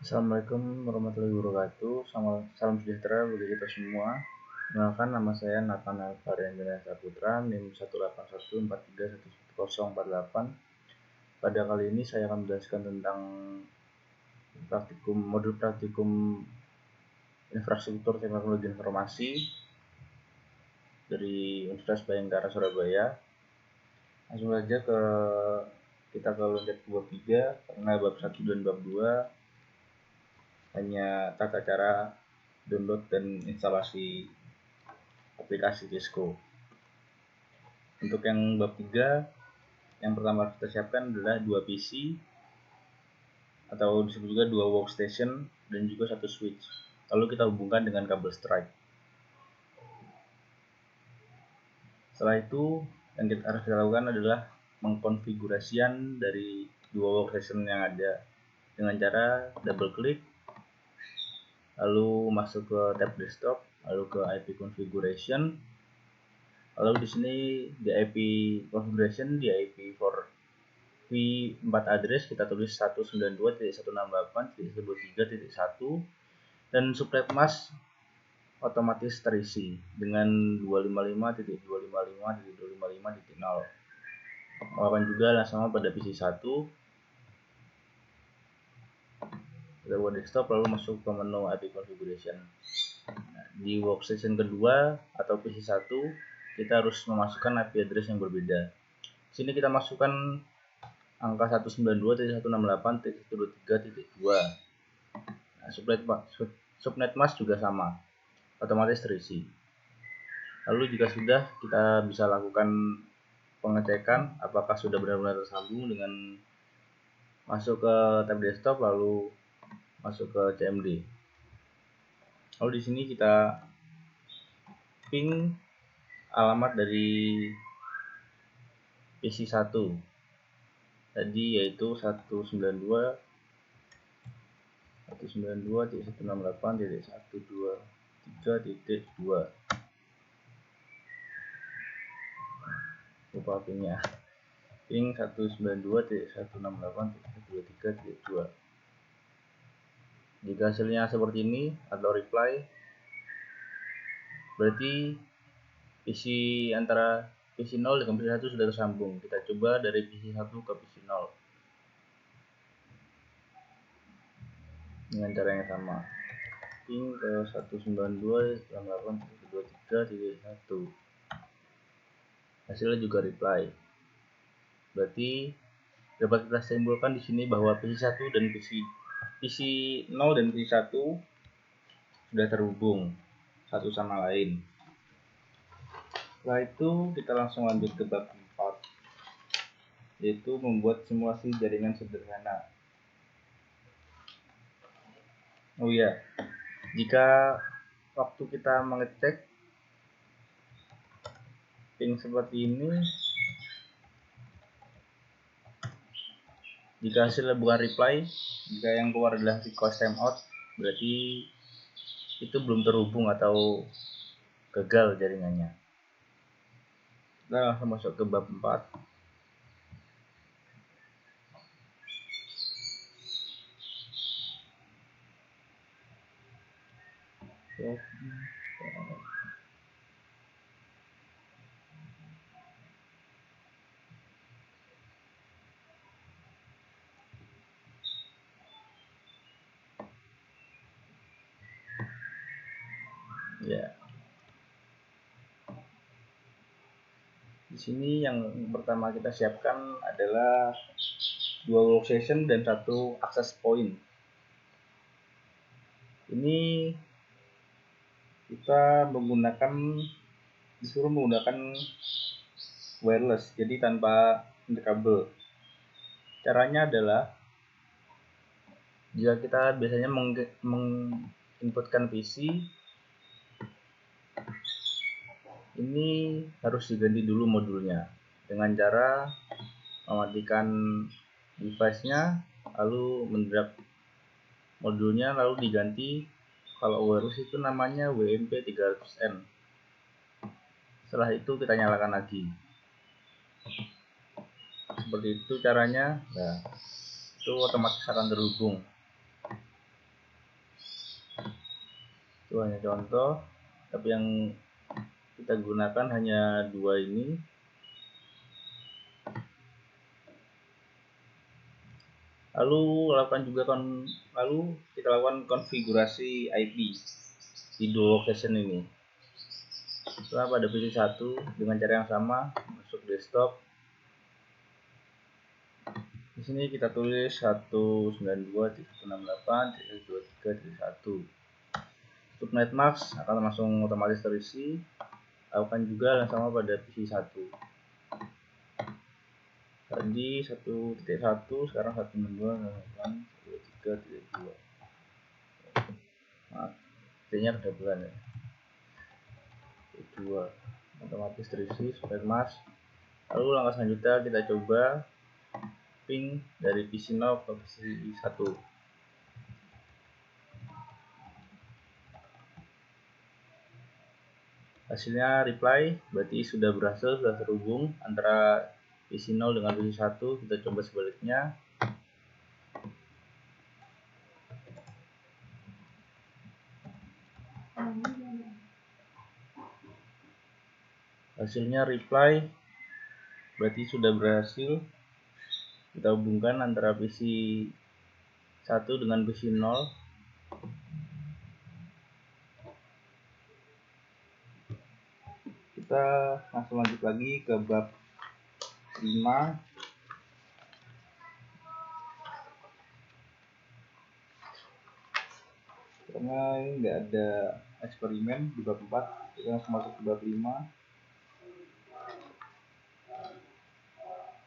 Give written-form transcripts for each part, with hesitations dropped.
Assalamualaikum warahmatullahi wabarakatuh. Salam sejahtera bagi kita semua. Kenalkan, nama saya Nathanael Varianjaya Saputra, NIM 18143111048. Pada kali ini saya akan menjelaskan tentang modul praktikum infrastruktur teknologi informasi dari Universitas Bhayangkara Surabaya. Langsung saja kita loncat ke bab 3, karena bab 1 dan bab 2 hanya tata cara download dan instalasi aplikasi Cisco. Untuk yang bab 3, yang pertama kita siapkan adalah 2 PC atau disebut juga 2 workstation dan juga 1 switch. Lalu kita hubungkan dengan kabel strike. Setelah itu, yang harus kita lakukan adalah mengkonfigurasian dari 2 workstation yang ada dengan cara double klik, lalu masuk ke tab desktop, lalu ke IP configuration. Lalu di sini di IP configuration, di IP for V4 address kita tulis 192.168.123.1 dan subnet mask otomatis terisi dengan 255.255.255.0. Lakukan juga sama pada PC 1. Kita buat desktop lalu masuk ke menu IP configuration. Di workstation kedua atau PC 1 kita harus memasukkan IP address yang berbeda. Di sini kita masukkan angka 192.168.123.2. Nah, subnet mask juga sama, otomatis terisi. Lalu jika sudah, kita bisa lakukan pengecekan apakah sudah benar-benar tersambung dengan masuk ke tab desktop lalu masuk ke CMD. Lalu di sini kita ping alamat dari PC 1 tadi, yaitu 192.168.123.2. lupa pingnya, ping 192.168.123.2. Jika hasilnya seperti ini atau reply, berarti antara PC 0 dengan PC 1 sudah tersambung. Kita coba dari PC 1 ke PC 0 dengan cara yang sama, ping ke 192.168.123.1. hasilnya juga reply. Berarti dapat kita simpulkan di sini bahwa PC 1 dan PC 0 dan PC 1 sudah terhubung satu sama lain. Setelah itu kita langsung lanjut ke bab 4, yaitu membuat simulasi jaringan sederhana. Oh iya, jika waktu kita mengecek ping seperti ini, jika hasilnya bukan reply, jika yang keluar adalah request timeout, berarti itu belum terhubung atau gagal jaringannya. Kita langsung masuk ke bab 4. Ya. Di sini yang pertama kita siapkan atuh 2 workstation dan 1 access point. Ini kita disuruh menggunakan wireless, jadi tanpa kabel. Caranya adalah jika kita biasanya menginputkan PC, ini harus diganti dulu modulnya dengan cara mematikan device-nya, lalu mendrag modulnya, lalu diganti. Kalau wireless itu namanya WMP300N. Setelah itu kita nyalakan lagi. Seperti itu caranya. Nah, itu otomatis akan terhubung. Itu hanya contoh, tapi yang kita gunakan hanya dua ini. Lalu kita lakukan konfigurasi IP di dual location ini. Setelah pada PC 1 dengan cara yang sama, masuk desktop. Di sini kita tulis 192.168.23.1. Subnet mask akan langsung otomatis terisi. Lakukan juga yang sama pada PC 1. Tadi 1.1, sekarang 192.168.23.2. Maaf, T-nya kedabelan ya. 2 otomatis terisi subnet mask. Lalu langkah selanjutnya kita coba ping dari PC 0 ke PC 1. Hasilnya reply, berarti sudah terhubung antara PC 0 dengan PC 1. Kita coba sebaliknya. Hasilnya reply, berarti sudah berhasil. Kita hubungkan antara PC 1 dengan PC 0. Kita langsung lanjut lagi ke bab 5. Karena ini nggak ada eksperimen di bab 4, kita langsung masuk ke bab 5.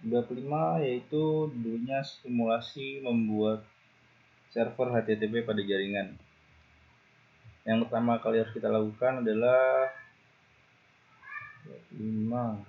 Bab 5 yaitu dulunya simulasi membuat server HTTP pada jaringan. Yang pertama kali harus kita lakukan adalah bab 5.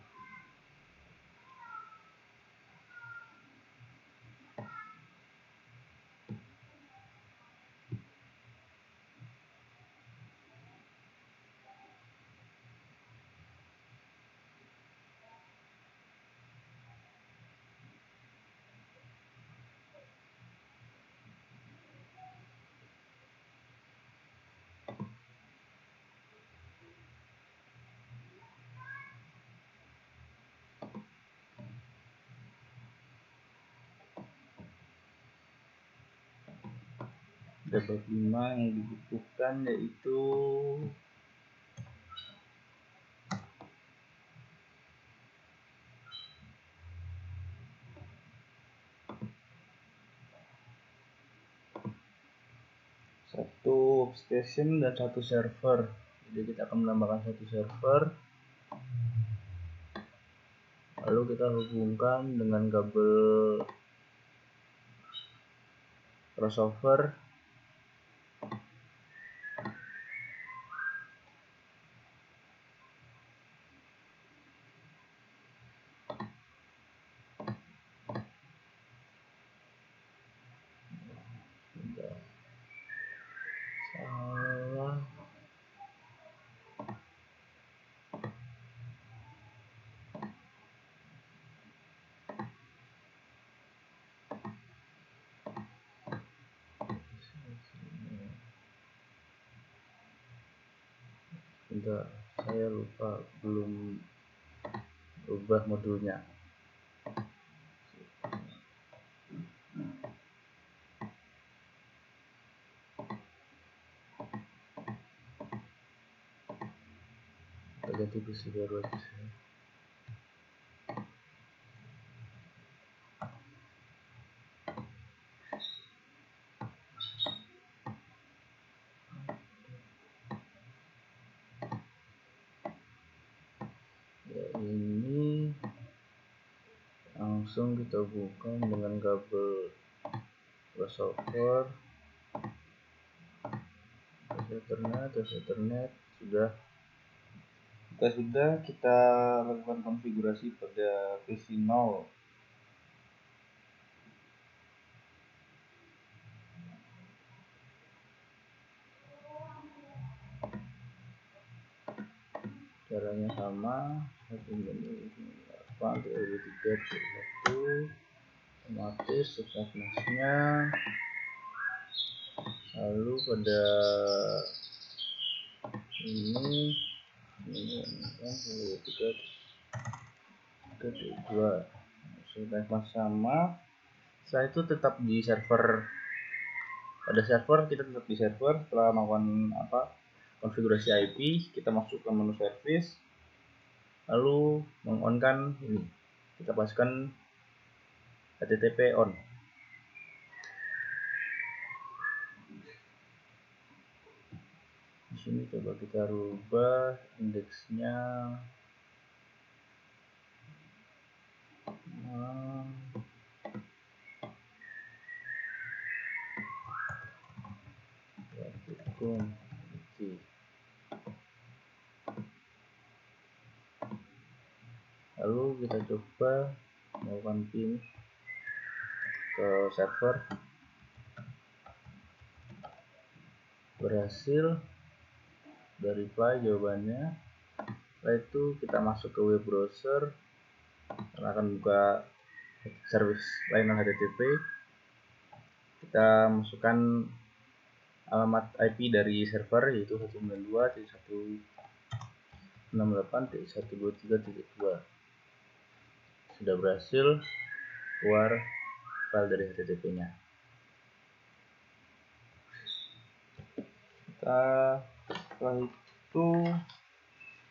Bab 5 yang dibutuhkan yaitu satu workstation dan satu server. Jadi kita akan menambahkan satu server, lalu kita hubungkan dengan kabel crossover. Salah. Enggak, saya lupa, belum ubah modulnya. Kita ganti PC baru aja. Ya, ini langsung kita hubungkan dengan kabel crossover. Ethernet sudah kita lakukan konfigurasi pada PC 0. Caranya sama, 1.8.3.1 otomatis subnet masknya. Lalu pada ini 3.2 sudah sama. Setelah itu tetap di server, pada server kita tetap di server. Setelah melakukan konfigurasi IP, kita masuk ke menu service, lalu mengonkan ini, kita pastikan HTTP on. Di sini coba kita rubah indeksnya. Lalu kita coba melakukan ping ke server, berhasil, dari reply jawabannya. Setelah itu kita masuk ke web browser, karena akan buka service layanan HTTP. Kita masukkan alamat IP dari server, yaitu 192.168.123.2. Sudah berhasil keluar file dari HTTP-nya. Setelah itu,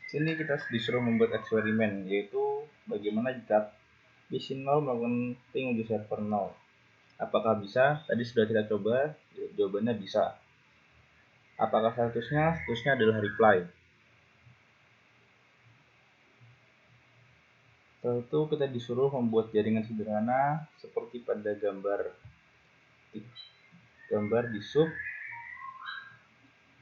sini kita disuruh membuat eksperimen, yaitu bagaimana jika PC0 melakukan ping menuju server 0. Apakah bisa? Tadi sudah kita coba, jawabannya bisa. Apakah statusnya? Statusnya adalah reply. Setelah itu kita disuruh membuat jaringan sederhana seperti pada gambar di sub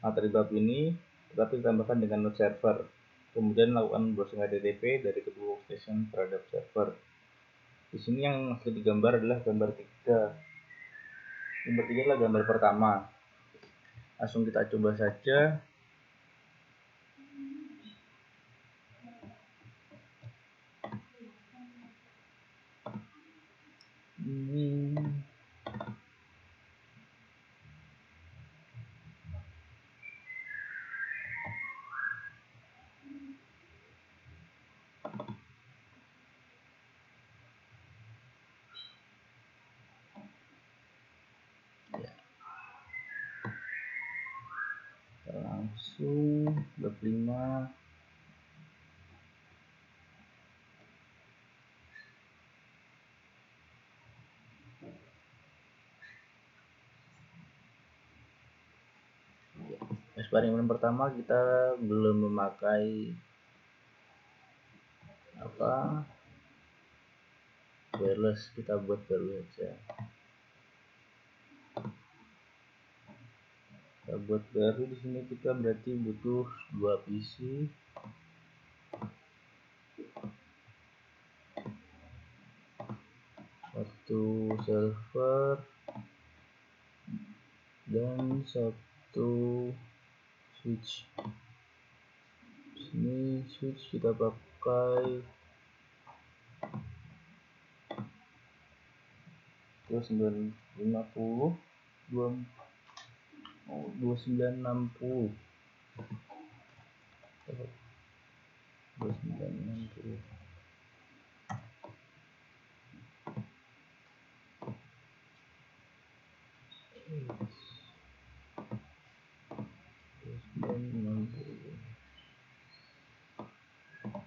materi bab ini, tetapi ditambahkan dengan node server. Kemudian lakukan browsing HTTP dari kedua workstation terhadap server. Di sini yang masih digambar adalah gambar 3. Gambar 3 adalah gambar pertama. Langsung kita coba saja. Langsung bab 5. Eksperimen pertama kita belum memakai wireless, kita buat baru aja. Kita buat baru di sini, kita berarti butuh 2 PC. Satu server dan satu switch. Sini switch kita pakai 2950 2960.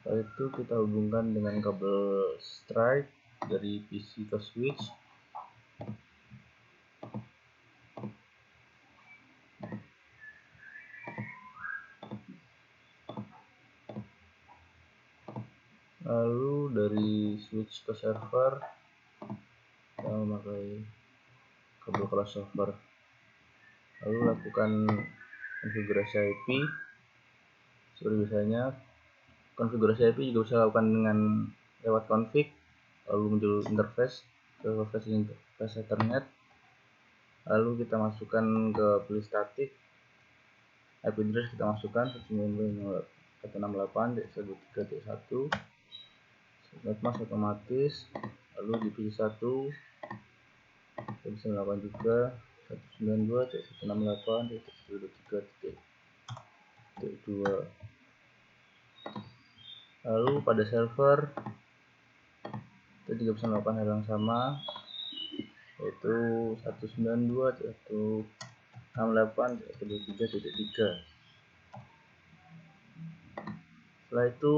Setelah itu kita hubungkan dengan kabel strike dari PC ke switch. Lalu dari switch ke server kita memakai kabel crossover. Lalu lakukan konfigurasi IP seperti biasanya. Konfigurasi IP juga bisa dilakukan dengan lewat config, lalu muncul interface ke interface Ethernet. Lalu kita masukkan ke list static, IP address kita masukkan 192.168.123.1. Netmask otomatis. Lalu di PC1 kita bisa melakukan juga 192.168.123. 2. Lalu pada server kita juga bisa melakukan hal yang sama, yaitu 192.168.123.3. Setelah itu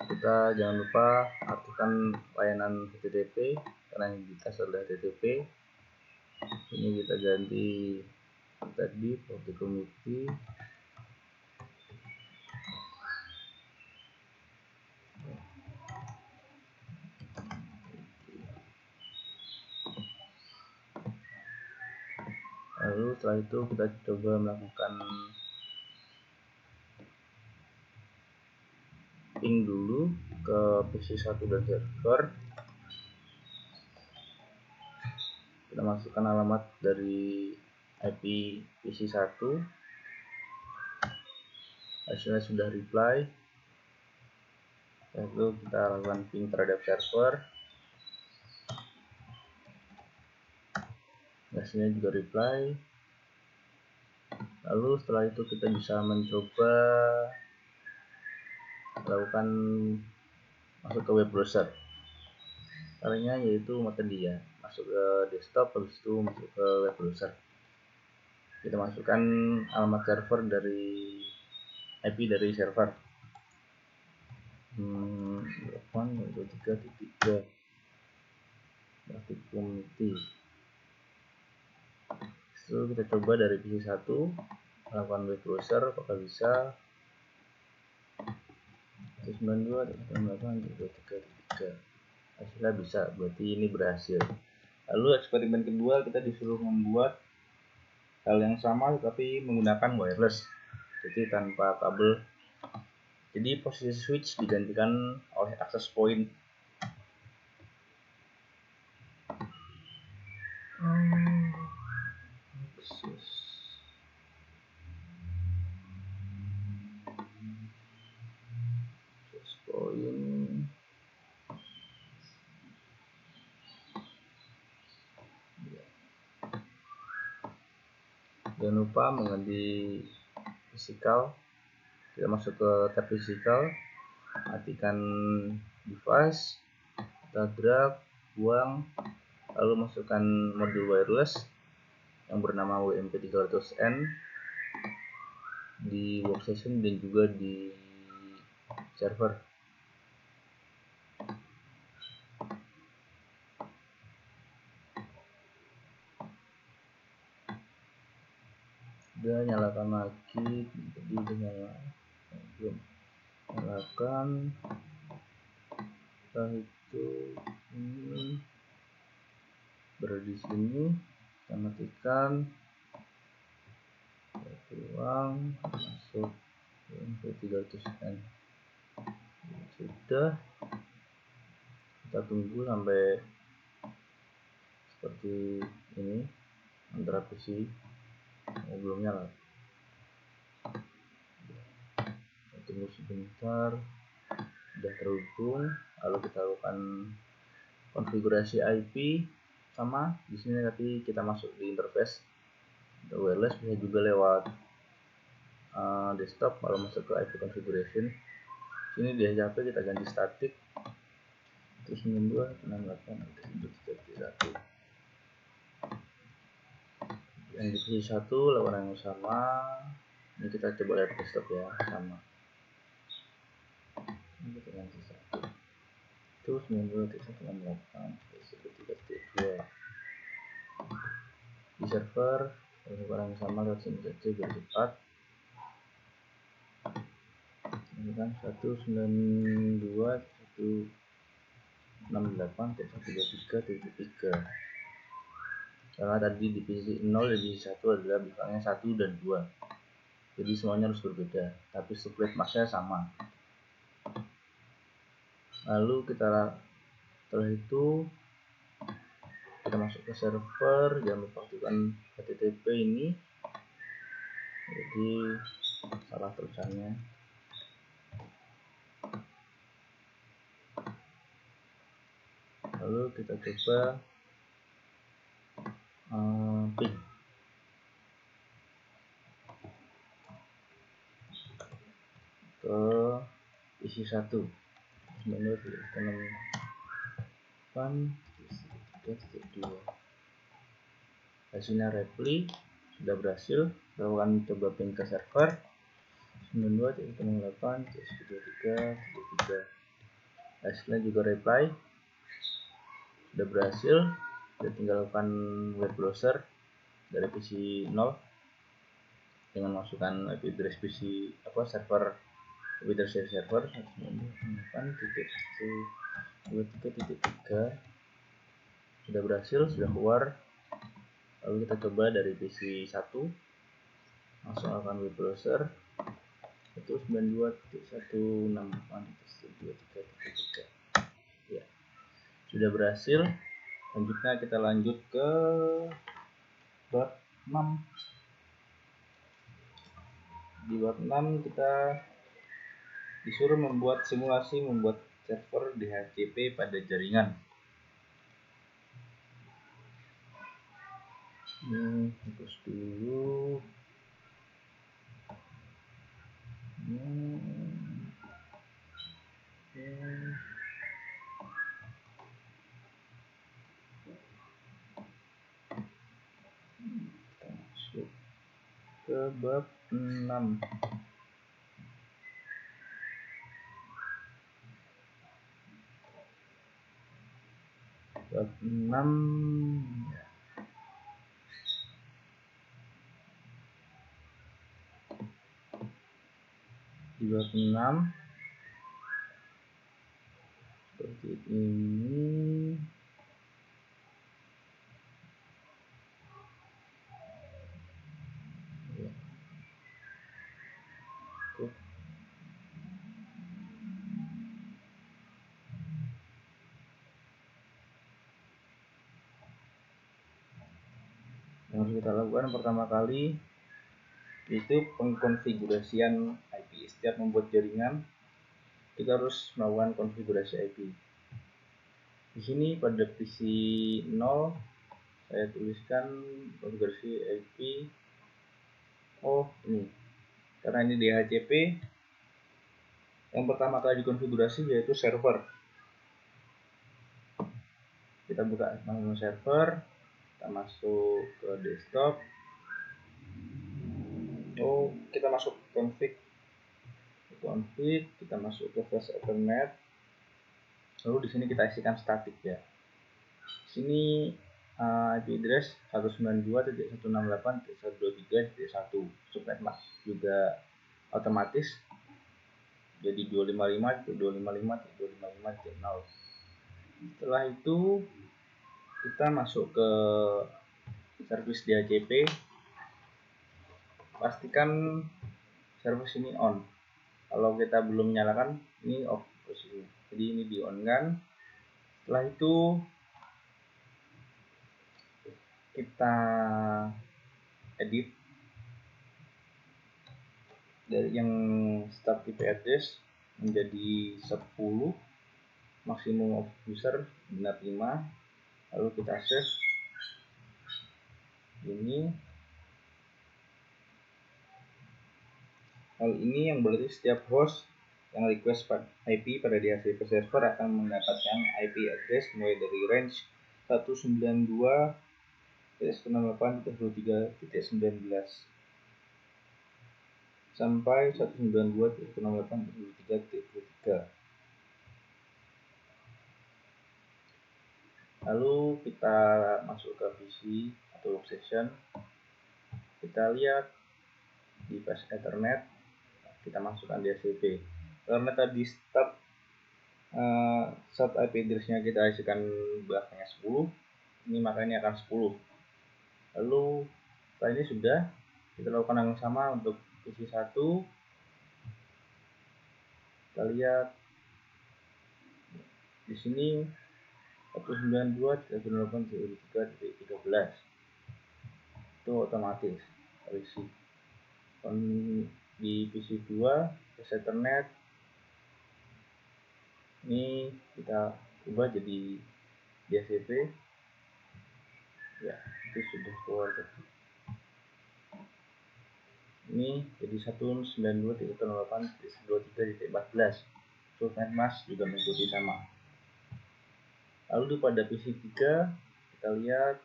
kita jangan lupa aktifkan layanan HTTP karena yang kita adalah HTTP. Ini kita ganti tadi property community. Lalu setelah itu kita coba melakukan ping dulu ke PC1 dan server. Kita masukkan alamat dari IP PC1. Hasilnya sudah reply. Lalu kita lakukan ping terhadap server. Hasilnya juga reply. Lalu setelah itu kita bisa mencoba melakukan masuk ke web browser. Caranya yaitu tadi ya, masuk ke desktop, habis itu masuk ke web browser. Kita masukkan alamat server dari IP dari server 8.23.3 property community. So, kita coba dari PC1 melakukan web browser, apakah bisa. 192.168.123.3 hasilnya bisa, berarti ini berhasil. Lalu eksperimen kedua kita disuruh membuat hal yang sama tetapi menggunakan wireless, jadi tanpa kabel. Jadi posisi switch digantikan oleh access point. Jangan lupa mengganti physical. Kita masuk ke tab physical, matikan device, kita drag, buang, lalu masukkan modul wireless yang bernama WMP300N di workstation dan juga di server. Udah nyalakan lagi, jadi udah belum nyalakan. Setelah itu ini berada di sini, kita matikan, ulang, masuk MP300N. Sudah, kita tunggu sampai seperti ini antara PC belum nyala. Kita tunggu sebentar, sudah terhubung. Lalu kita lakukan konfigurasi IP sama di sini, tapi kita masuk di interface wireless, bisa juga lewat desktop. Kalau masuk ke IP configuration, sini di HP kita ganti static 192.168.123.1. yang di PC1 lawan yang sama. Ini kita coba lihat desktop ya, sama. Ini kita ganti 1 terus 92.168.123.2 di server lakukan yang sama lewat sini saja biar cepat. Ini kan 192.168.123.3 karena tadi di PC 0 dan PC 1 adalah bintangnya 1 dan 2, jadi semuanya harus berbeda, tapi sublet masknya sama. Lalu setelah itu kita masuk ke server, jangan lupa aktifkan HTTP ini, jadi salah tulisannya. Lalu kita coba ping. ke isi 1 92.6.3.2. hasilnya repli sudah berhasil. Lakukan coba ping ke server 92.6.3.3. hasilnya juga reply sudah berhasil. Kita tinggal lakukan web browser dari PC 0 dengan masukkan IP address PC server IP address server 192.123.3 sudah berhasil, sudah keluar. Lalu kita coba dari PC 1 langsung lakukan web browser itu 92.168.3.3. ya, sudah berhasil. Selanjutnya kita lanjut ke bab 6. Di bab 6 kita disuruh membuat simulasi membuat server DHCP pada jaringan. Hapus dulu. Masuk ke bab 6. Bab 6 di bab 6 seperti ini. Yang harus kita lakukan pertama kali itu pengkonfigurasian IP. Setiap membuat jaringan kita harus melakukan konfigurasi IP. Di sini pada PC 0 saya tuliskan konfigurasi IP. Ini karena ini DHCP, yang pertama kali dikonfigurasi yaitu server. Kita buka nama server, kita masuk ke desktop. Kita masuk config, kita masuk ke flash ethernet. Lalu di sini kita isikan statik ya. Di sini IP address 192.168.123.1. subnetnya juga otomatis jadi 255.255.255.0. Setelah itu kita masuk ke service DHCP. Pastikan service ini on. Kalau kita belum nyalakan, ini off posisi. Jadi ini di on kan. Setelah itu kita edit dari yang start IP address menjadi 10, maksimum of user benar 5. Lalu kita save ini. Hal ini yang berarti setiap host yang request IP pada DHCP server akan mendapatkan IP address mulai dari range 192.168.23.19 sampai 192.168.23.3. Lalu kita masuk ke PC atau workstation. Kita lihat di flash ethernet, kita masukkan DHCP. Karena tadi start IP address-nya kita isikan belakangnya 10, ini makanya akan 10. Lalu setelah ini sudah, kita lakukan yang sama untuk PC 1. Kita lihat di sini 192.168.13. itu otomatis terisi. Di PC 2 flash ethernet ini kita ubah jadi DHCP ya, itu sudah keluar tadi. Ini jadi 192.168.23.14. Subnet mask juga mengikuti sama. Lalu pada PC 3 kita lihat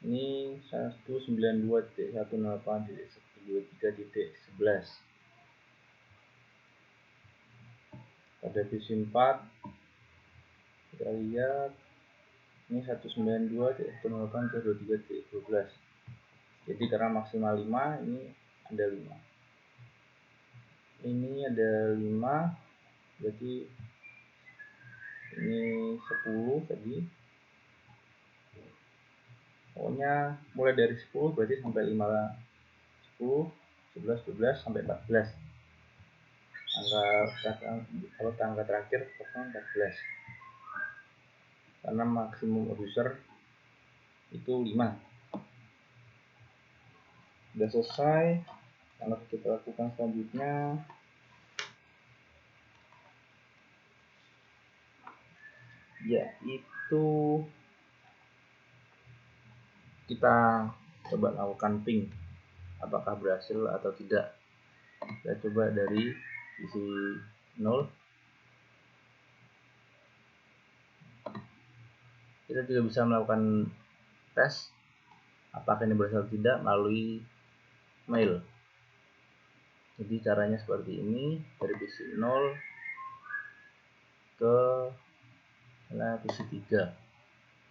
ini 192.168.23.11. Pada PC 4 kita lihat ini 192.168.23.12. Jadi karena maksimal 5, ini ada 5. Ini ada 5, berarti ini 10 tadi. Pokoknya mulai dari 10 berarti sampai 5, 10, 11, 12 sampai 14. Kalau tangga terakhir 14. Karena maksimum user itu 5. Sudah selesai. Yang kita lakukan selanjutnya yaitu kita coba lakukan ping, apakah berhasil atau tidak. Kita coba dari isi 0. Kita juga bisa melakukan tes apakah ini berhasil atau tidak melalui mail. Jadi caranya seperti ini, dari PC 0 ke PC 3.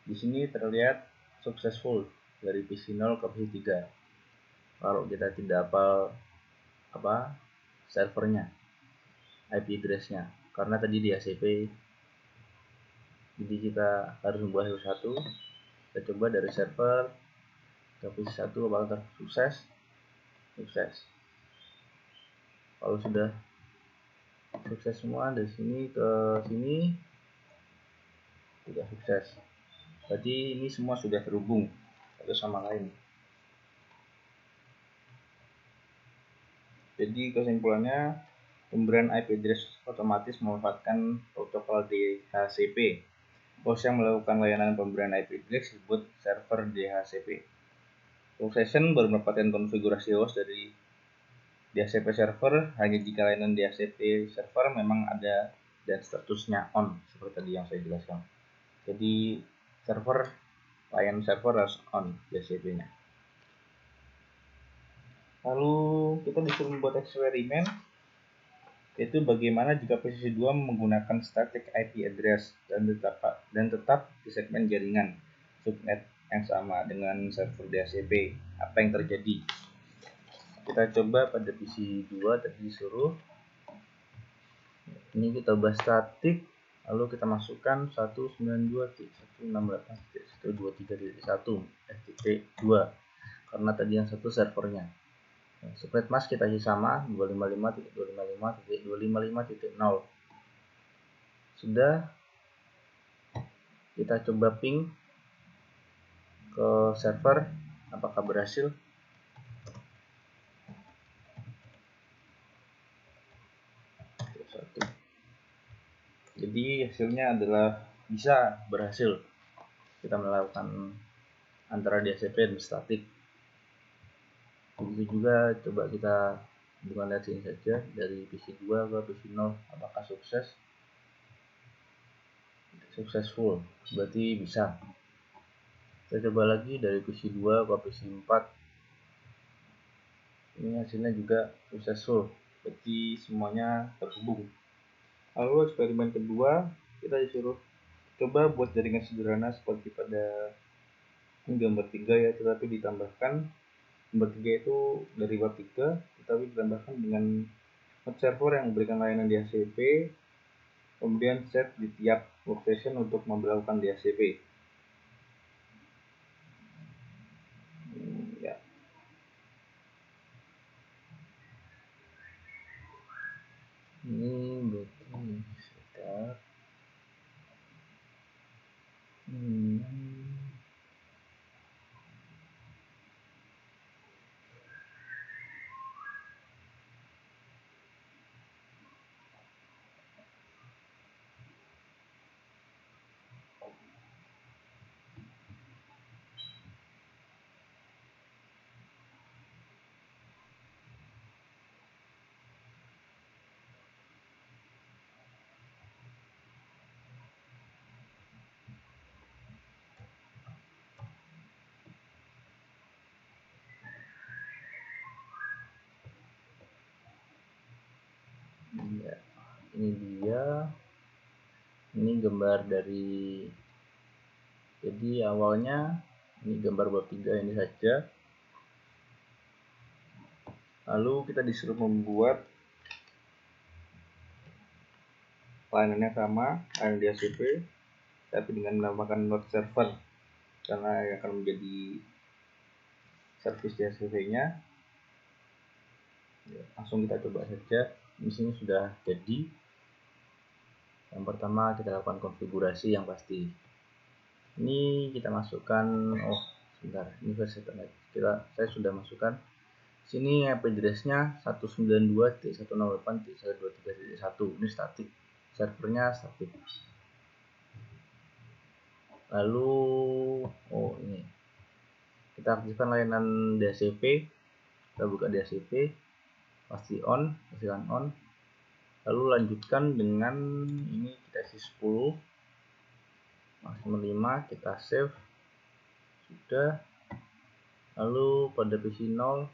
Di sini terlihat successful dari PC 0 ke PC 3. Kalau kita tidak apa servernya, IP address-nya, karena tadi di HCP. Jadi kita harus membuat satu. Kita coba dari server ke PC 1 apakah sukses. Kalau sudah sukses semua dari sini ke sini tidak sukses. Berarti ini semua sudah terhubung satu sama lain. Jadi kesimpulannya, pemberian IP address otomatis memanfaatkan protokol DHCP. Host yang melakukan layanan pemberian IP address disebut server DHCP. Host session baru mendapatkan konfigurasi host dari DHCP server hanya jika layanan DHCP server memang ada dan statusnya on, seperti tadi yang saya jelaskan. Jadi layanan server harus on DHCP-nya. Lalu kita disuruh membuat eksperimen, yaitu bagaimana jika PC 2 menggunakan static IP address dan tetap di segmen jaringan subnet yang sama dengan server DHCP. Apa yang terjadi? Kita coba pada PC 2 tadi disuruh. Ini kita ubah static, lalu kita masukkan 192.168.123.1 karena tadi yang satu servernya. Subnet mask kita isi sama 255.255.255.0. Sudah, kita coba ping ke server apakah berhasil. Jadi hasilnya adalah bisa berhasil. Kita melakukan antara DHCP dan static. Begitu juga coba kita dengan lihat sini saja dari PC 2 ke PC 0 apakah successful, berarti bisa. Kita coba lagi dari PC 2 ke PC 4. Ini hasilnya juga successful, berarti semuanya terhubung. Lalu eksperimen kedua, kita disuruh coba buat jaringan sederhana seperti pada gambar 3 ya, tetapi ditambahkan gambar 3 itu dari web 3, tetapi ditambahkan dengan web server yang memberikan layanan DHCP, kemudian set di tiap workstation untuk melakukan DHCP. Ya. Ini berarti sekitar ini dia, ini gambar dari, jadi awalnya ini gambar bab 3 ini saja, lalu kita disuruh membuat layanannya sama, layanan DHCP tapi dengan menambahkan node server karena yang akan menjadi service DHCP nya. Langsung kita coba saja. Di sini sudah jadi. Yang pertama kita lakukan konfigurasi yang pasti. Ini kita masukkan, sebentar, ini versi internet. Saya sudah masukkan. Sini IP address-nya 192.168.123.1. Ini statik. Servernya statik. Lalu ini kita aktifkan layanan DHCP. Kita buka DHCP, pastikan on. Lalu lanjutkan dengan ini, kita isi 10, maksimum 5, kita save. Sudah. Lalu pada PC 0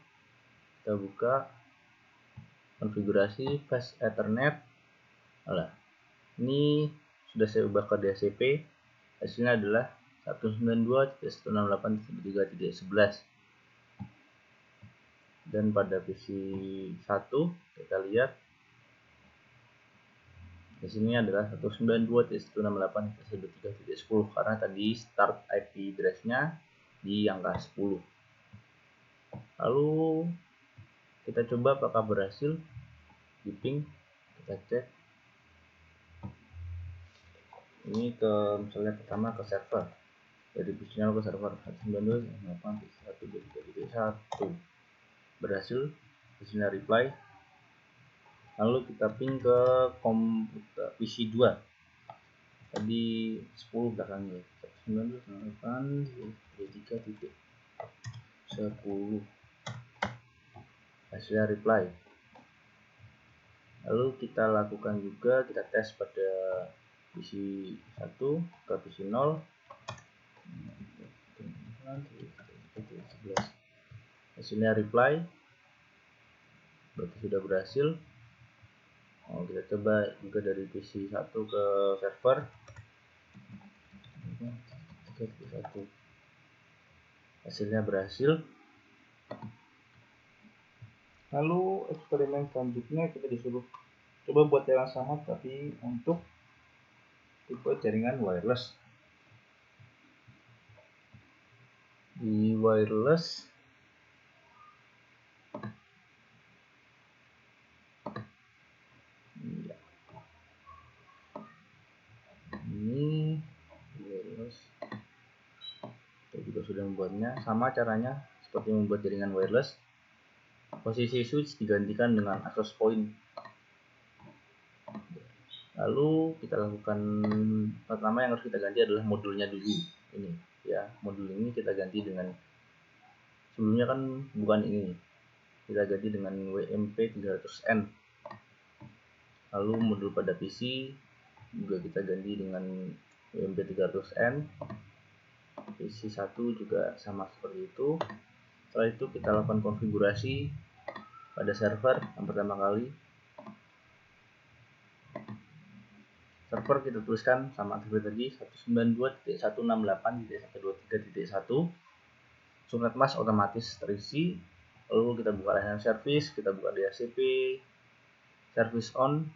kita buka konfigurasi fast ethernet. Ini sudah saya ubah ke DHCP. Hasilnya adalah 192.168.3.11. Dan pada PC 1 kita lihat di sini adalah 192.168.123.10 karena tadi start IP address-nya di angka 10. Lalu kita coba apakah berhasil di ping. Kita cek. Ini misalnya pertama ke server, dari PC 0 ke server 192.168.123.1 berhasil, hasilnya reply. Lalu kita ping ke komputer PC 2 tadi 10 belakangnya 192.168.3.10, hasilnya reply. Lalu kita lakukan juga, kita tes pada PC 1 ke PC 0, hasilnya reply, berarti sudah berhasil. Kita coba juga dari PC 1 ke server, hasilnya berhasil. Lalu eksperimen selanjutnya kita disuruh coba buat yang sama tapi untuk tipe jaringan wireless. Di wireless ini wireless kita juga sudah membuatnya. Sama caranya seperti membuat jaringan wireless. Posisi switch digantikan dengan access point. Lalu kita lakukan, pertama yang harus kita ganti adalah modulnya dulu. Ini ya, modul ini kita ganti dengan, sebelumnya kan bukan ini, kita ganti dengan WMP300N. Lalu modul pada PC juga kita ganti dengan WMP300N. PC 1 juga sama seperti itu. Setelah itu kita lakukan konfigurasi pada server yang pertama kali. Server kita tuliskan sama seperti tadi 192.168.123.1. Subnet mask otomatis terisi. Lalu kita buka layanan service, kita buka DHCP, service on,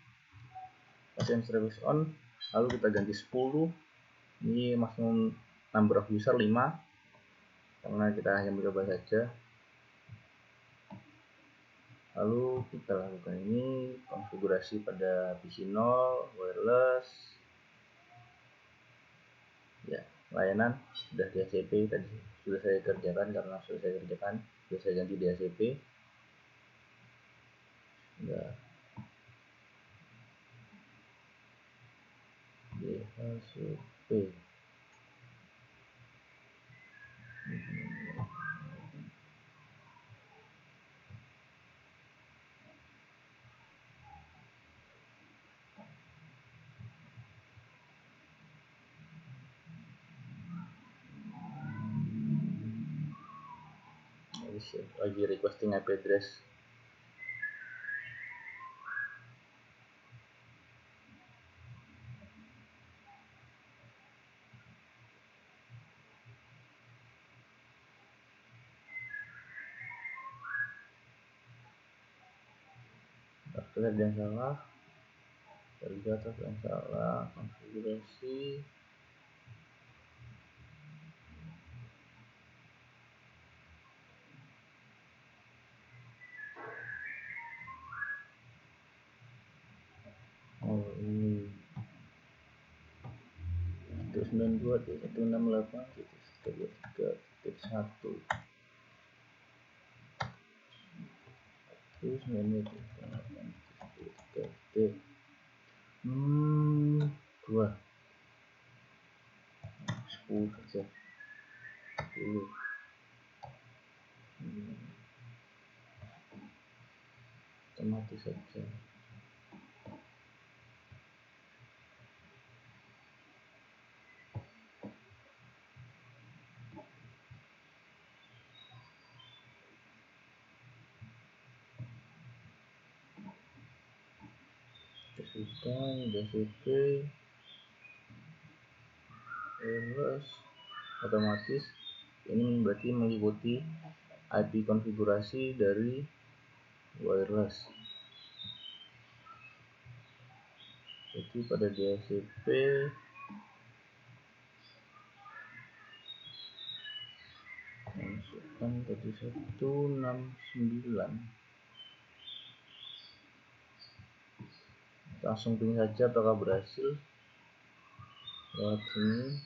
service on. Lalu kita ganti 10. Ini maksimum number of user 5 karena kita hanya mencoba saja. Lalu kita lakukan ini konfigurasi pada PC 0 wireless. Ya, layanan sudah DHCP tadi sudah saya kerjakan, karena sudah saya kerjakan, sudah saya ganti DHCP. Ya. DHCP. Lagi requesting IP address. Kita ada yang salah, data yang salah, konfigurasi. Oh ini 192.168.123.1 dua 10 saja 10 otomatis saja. Sudah CP wireless otomatis. Ini berarti mengikuti IP konfigurasi dari wireless. Jadi pada DHCP masukkan tadi 169, langsung ping saja apakah berhasil. Lewat sini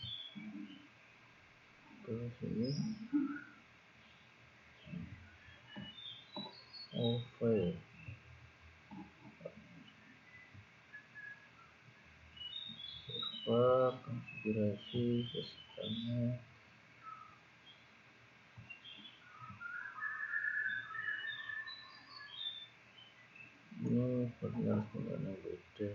ke sini, server konfigurasi sistemnya. Ini penggunaan yang beda.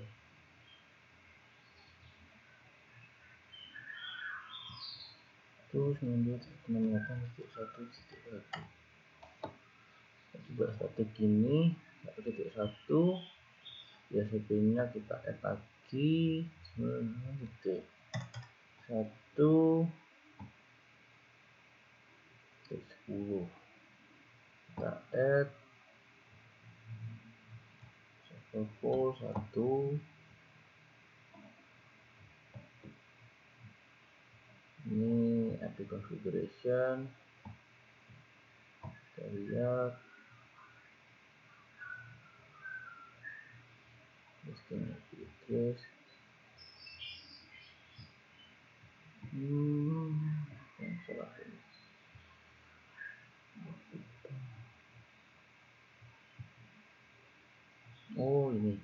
Terus 98.1.1 juga statik ini 1.1 DHCP nya kita add lagi 1.1 10 kita add server 1. Ini IP configuration, kita lihat listing IP address. Yang salah ini. Oh ini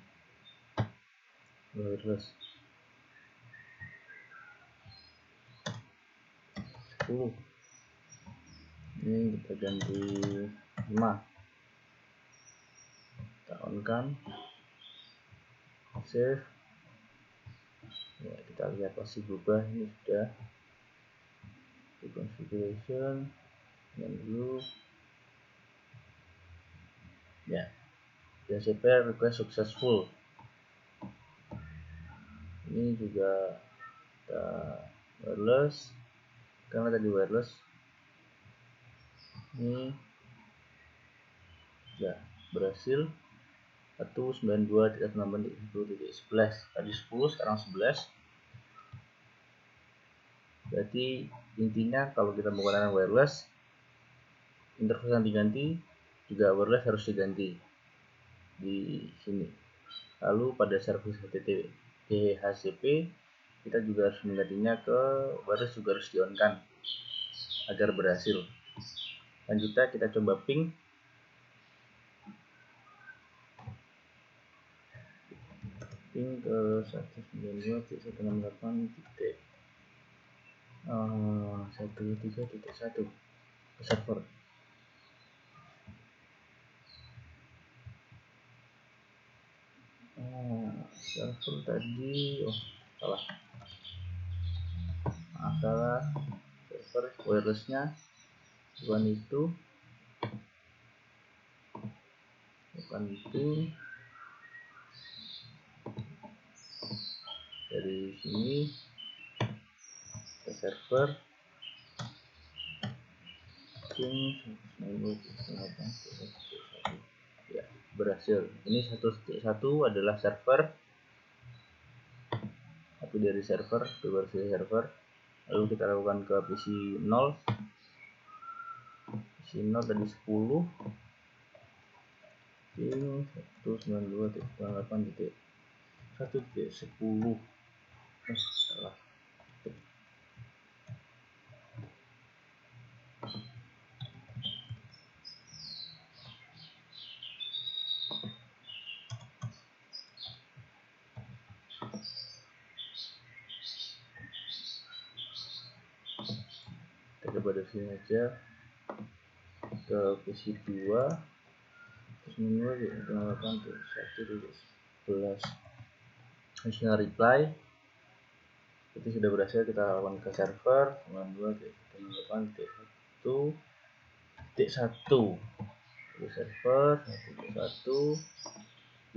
wireless 10. Ini kita ganti 5. Kita on kan, save. Ya, kita lihat pasti berubah. Ini sudah di configuration yang dulu ya. DHCP request successful. Ini juga kita wireless, karena tadi wireless ini ya berhasil 192.168.10 tadi 10, sekarang 11. Berarti intinya kalau kita menggunakan wireless, interface yang diganti juga wireless harus diganti di sini. Lalu pada service DHCP kita juga harus menggantinya ke wireless, juga harus di on kan agar berhasil. Selanjutnya kita coba ping ke 192.168.1.1 ke server. Server tadi salah server wirelessnya bukan itu dari sini ke server ping 192.168.1.1 ya berhasil. Ini 1.1 adalah server, satu dari server, itu versi server. Lalu kita lakukan ke PC 0. PC 0 tadi 10. Ini 192.168.1.10. Salah. Kita coba dari sini aja ke PC 2. Terus menurut 1.11. Hasilnya reply itu sudah berhasil. Kita lakukan ke server 92.1.1.1 ke server 1.1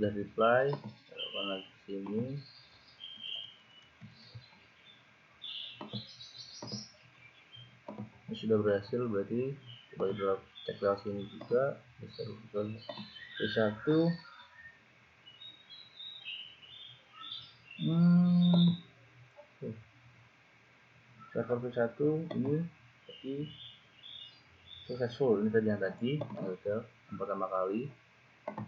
sudah reply. Kita lakukan lagi sini. Ini sudah berhasil, berarti coba kita cek lewat sini juga. Server P1 server P1 ini tadi successful. Ini tadi yang gagal yang pertama kali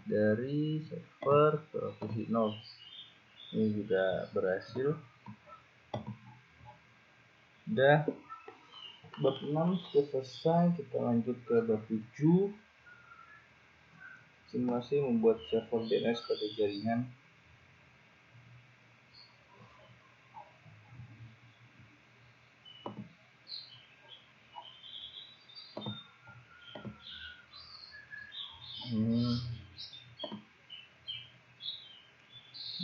dari server ke PC 0. Ini juga berhasil. Udah bab 6 sudah selesai. Kita lanjut ke bab 7, simulasi membuat server DNS pada jaringan.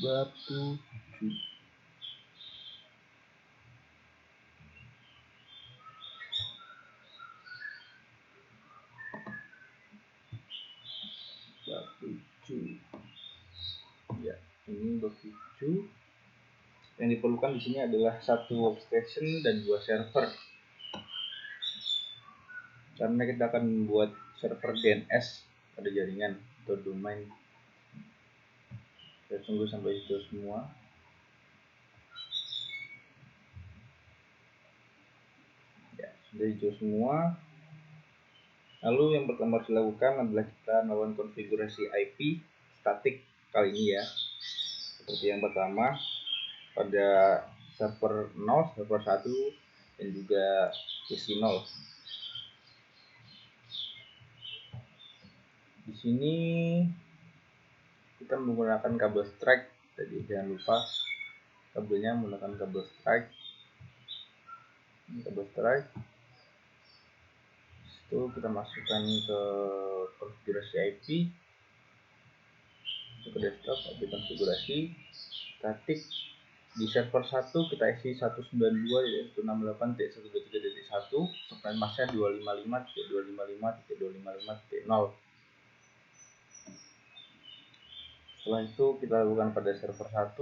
Bab 7. Bab 7. Ya, ini bab 7. Yang diperlukan di sini adalah satu workstation dan 2 server. Karena kita akan membuat server DNS pada jaringan atau domain. Kita tunggu sampai itu semua. Ya, sudah hijau semua. Lalu yang pertama harus dilakukan adalah kita melakukan konfigurasi IP statik kali ini ya. Seperti yang pertama pada server 0, server 1 dan juga PC 0. Di sini kita menggunakan kabel strike. Jadi jangan lupa kabelnya menggunakan kabel strike. Ini kabel strike. Itu kita masukkan ke konfigurasi IP. Ke desktop, IP konfigurasi statik. Di server 1 kita isi 192.168.123.1, subnet masknya 255.255.255.0. Setelah itu kita lakukan pada server 1.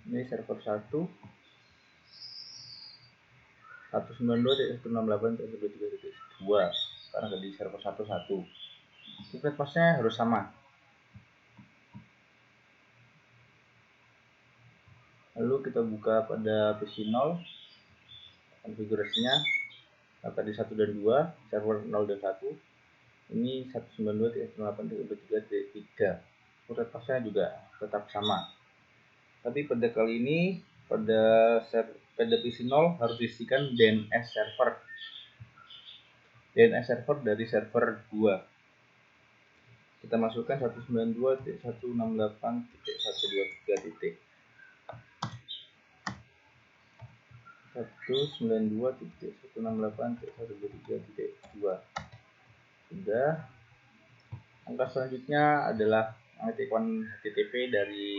Ini server 1 192.168.123.2 karena di server 1 subnet masknya harus sama. Lalu kita buka pada PC 0 konfigurasinya. Nah, tadi 1 dan 2 server 0 dan 1. Ini 192.168.3. Subnet masknya juga tetap sama. Tapi pada kali ini pada PC 0 harus diisikan DNS server. DNS server dari server 2. Kita masukkan 192.168.123. 192.168.123.2. Sudah. Langkah selanjutnya adalah mengaktifkan HTTP dari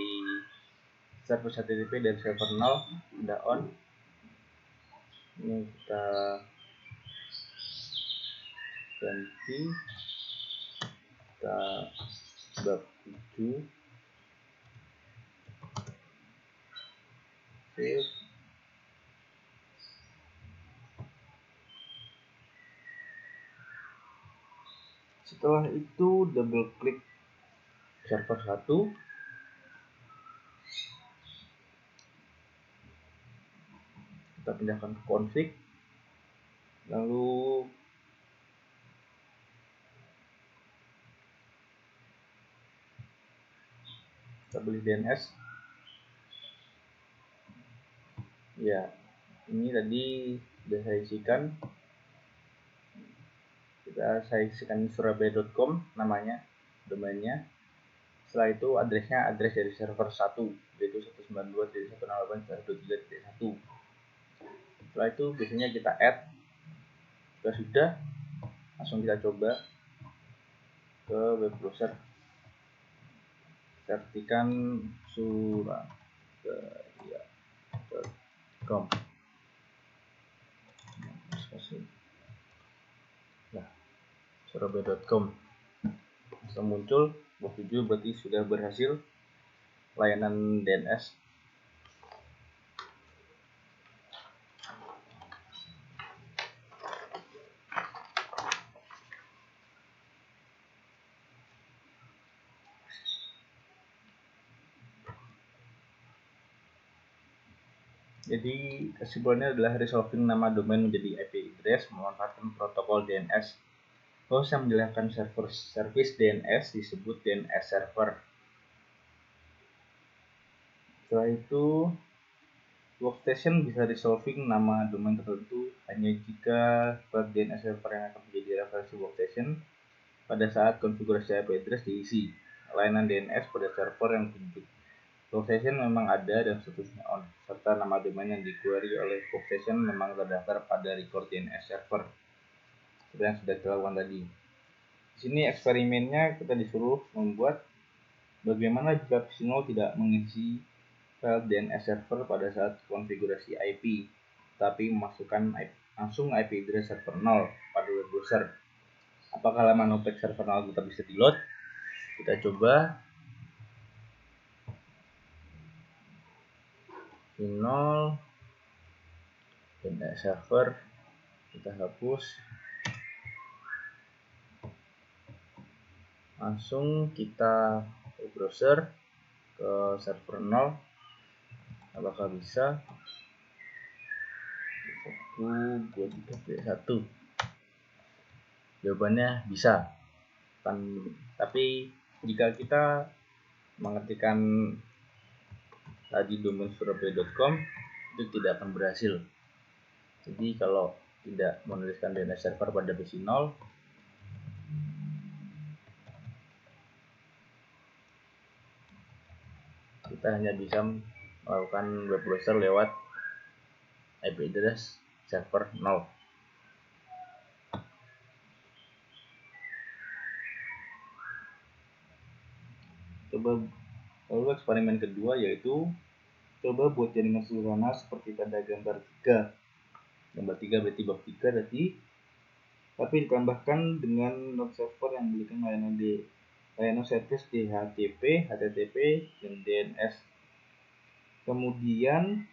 server 0 sudah on. Ini kita ganti, kita bab 7 save. Setelah itu double klik server 1, kita pindahkan ke config, lalu kita pilih DNS. Ya, ini tadi sudah saya isikan. Saya isikan surabaya.com namanya, domainnya. Setelah itu adresnya adres dari server 1, yaitu 192.168.123.1. Setelah itu biasanya kita add. Jika sudah, langsung kita coba ke web browser. Ketikkan surabaya.com. Nah, surabaya.com langsung muncul. Box 7 berarti sudah berhasil layanan DNS. Jadi kesimpulannya adalah resolving nama domain menjadi IP address memanfaatkan protokol DNS. Host yang menjalankan server service DNS disebut DNS server. Setelah itu, workstation bisa resolving nama domain tertentu hanya jika DNS server yang akan menjadi referensi workstation pada saat konfigurasi IP address diisi. Layanan DNS pada server yang ditunjuk workstation memang ada dan statusnya on, serta nama domain yang di-query oleh workstation memang terdaftar pada record DNS server seperti yang sudah kita lakukan tadi. Di sini eksperimennya kita disuruh membuat bagaimana jika PC0 tidak mengisi file DNS server pada saat konfigurasi IP, tapi memasukkan langsung IP address server 0 pada web browser. Apakah halaman objek server 0 tetap bisa di-load? Kita coba. 0 DNS server kita hapus, langsung kita ke browser ke server 0. Apakah bisa? 123.1. Jawabannya bisa. Tapi jika kita mengetikkan tadi domain surabaya.com, itu tidak akan berhasil. Jadi kalau tidak menuliskan DNS server pada PC 0, kita hanya bisa melakukan web browser lewat IP address server 0. Lalu eksperimen kedua yaitu coba buat jaringan sederhana seperti pada gambar 3. Gambar 3 berarti bab 3 tadi, tapi ditambahkan dengan node server yang memiliki layanan service DHCP, HTTP, dan DNS. Kemudian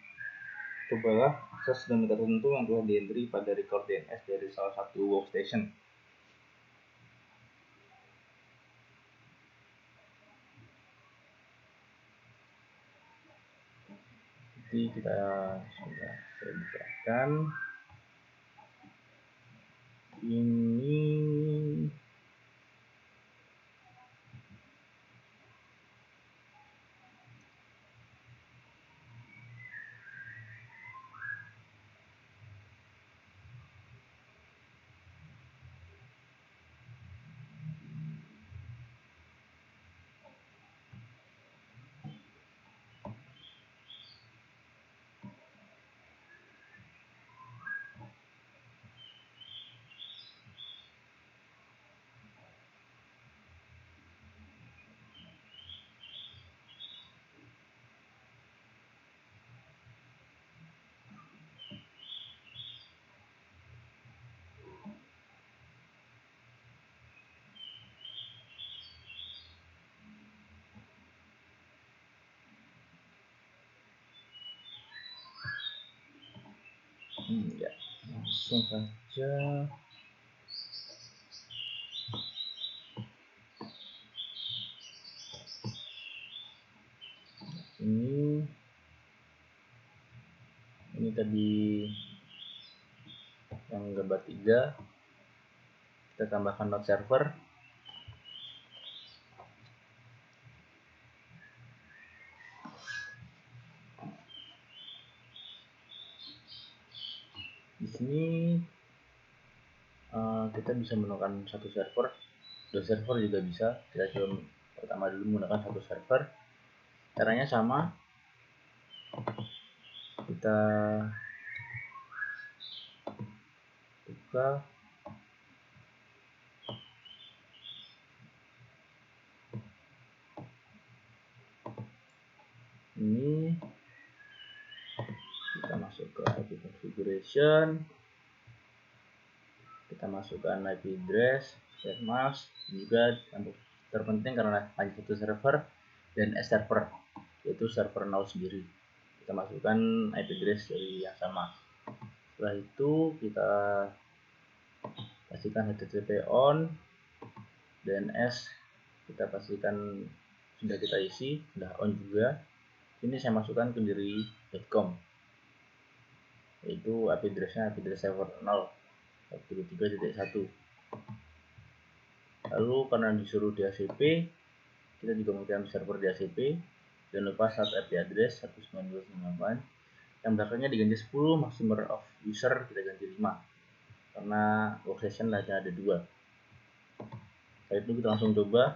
cobalah akses domain tertentu yang telah di-entry pada record DNS dari salah satu workstation. Jadi kita sudah saya bukakan ini. Ya, langsung saja di yang gambar 3 kita tambahkan node server. Di sini kita bisa menggunakan satu server, 2 server juga bisa. Kita coba pertama dulu menggunakan satu server. Caranya sama, kita buka ini, kita masuk ke IP configuration, kita masukkan IP address, set mask, juga untuk terpenting karena hanya satu server dan server, yaitu server null sendiri. Kita masukkan IP address dari yang sama. Setelah itu kita pastikan HTTP on, DNS kita pastikan sudah kita isi, sudah on juga. Ini saya masukkan ke diri.com, yaitu IP address-nya IP address server 0.1.3.1. Lalu karena disuruh DHCP, kita juga menggunakan server DHCP. Jangan lupa start IP address 192.168, yang belakangnya diganti 10, maximum of user kita ganti 5 karena workstation hanya ada 2. Setelah itu kita langsung coba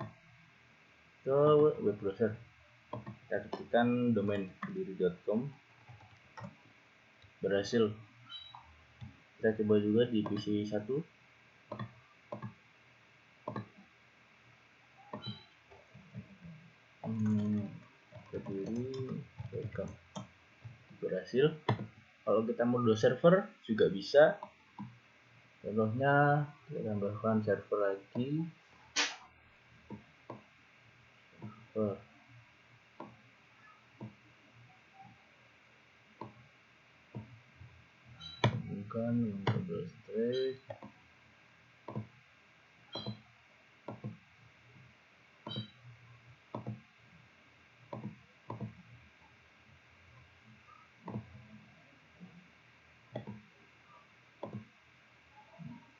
ke web browser, kita ketikkan domain diri.com, berhasil. Kita coba juga di PC 1, diri.com, berhasil. Kalau kita mau 2 server juga bisa. Contohnya kita tambahkan server lagi, bukan double straight,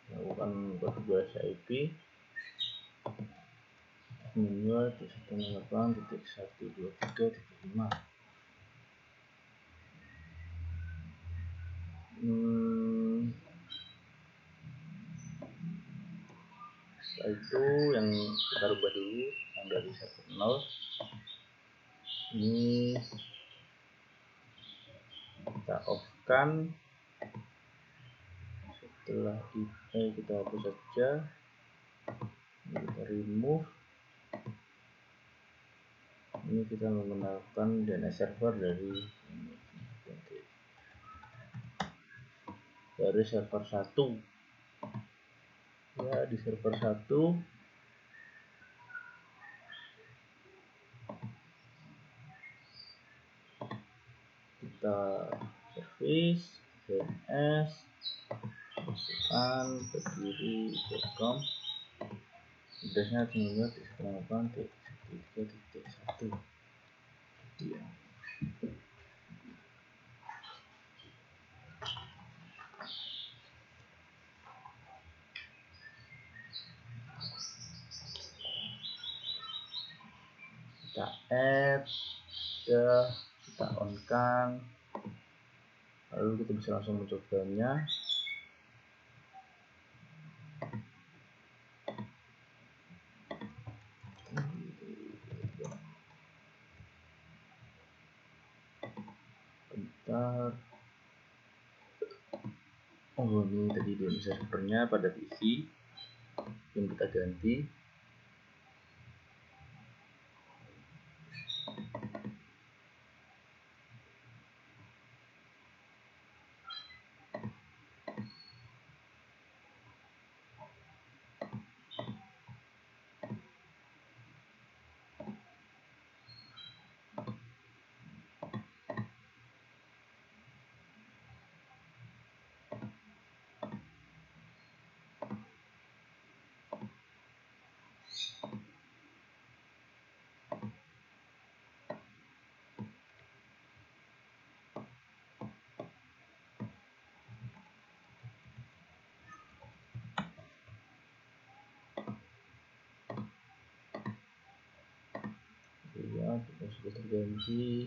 lakukan konfigurasi IP manual 108.123.5. Setelah itu yang kita rubah dulu yang dari server 0 ini kita off kan. Setelah itu kita hapus saja, ini kita remove. Ini kita menggunakan DNS server dari server 1 ya. Di server 1 kita service DNS, masukkan ke diri.com, addressnya 108.1.3.1 ya. Kita add, kita on kan, lalu kita bisa langsung mencobanya. Bentar, oh ini tadi DNS servernya pada PC yang kita ganti. sudah terganti.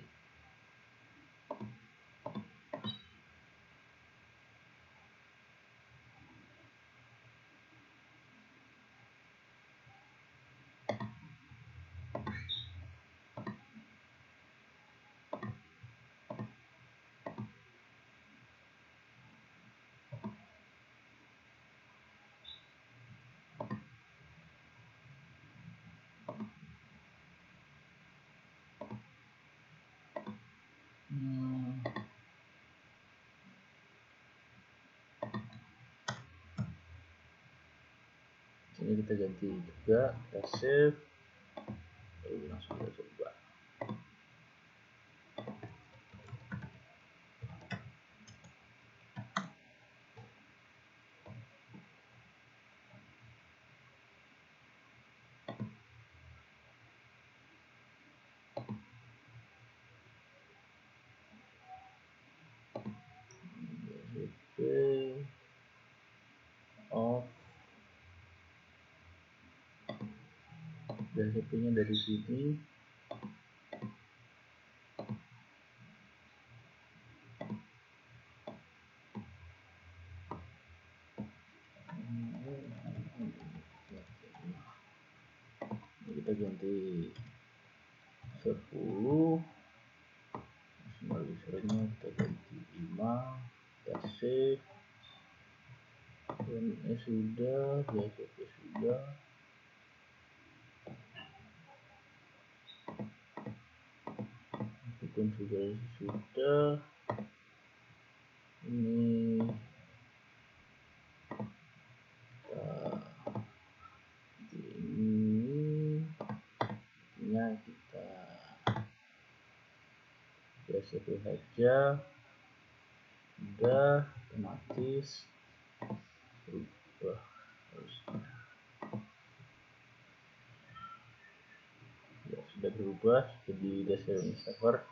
Ini kita ganti juga, kita save, lalu langsung kita coba. Off. DHCP-nya dari sini. Kita ganti 10, maksimal usernya kita ganti 5, kita save. DNS sudah, DHCP sudah. Konfigurasi sudah. Ini kita DHCP saja, sudah otomatis berubah harusnya. Ya, sudah berubah jadi DHCP server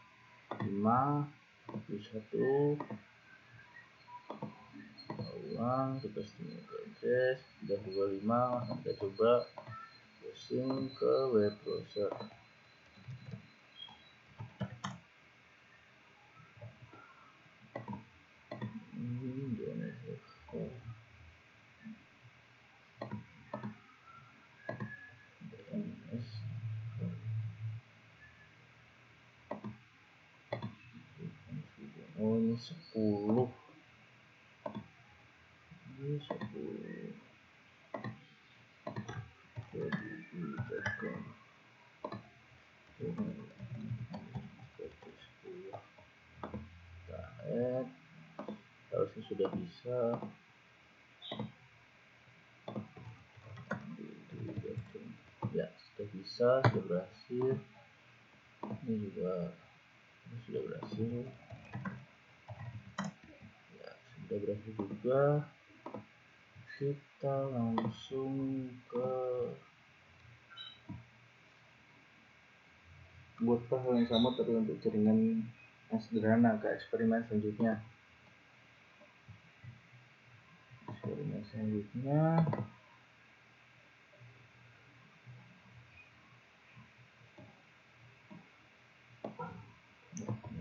5 1 ulang, kita streaming address sudah 25. Kita coba browsing ke web browser. Oh, ini 10. Ini 10. Harusnya sudah bisa. Ya, sudah bisa, sudah berhasil. Ini juga sudah berhasil. Ya, sudah berhasil juga. Kita langsung ke buat hal yang sama tapi untuk jaringan yang sederhana, ke eksperimen selanjutnya.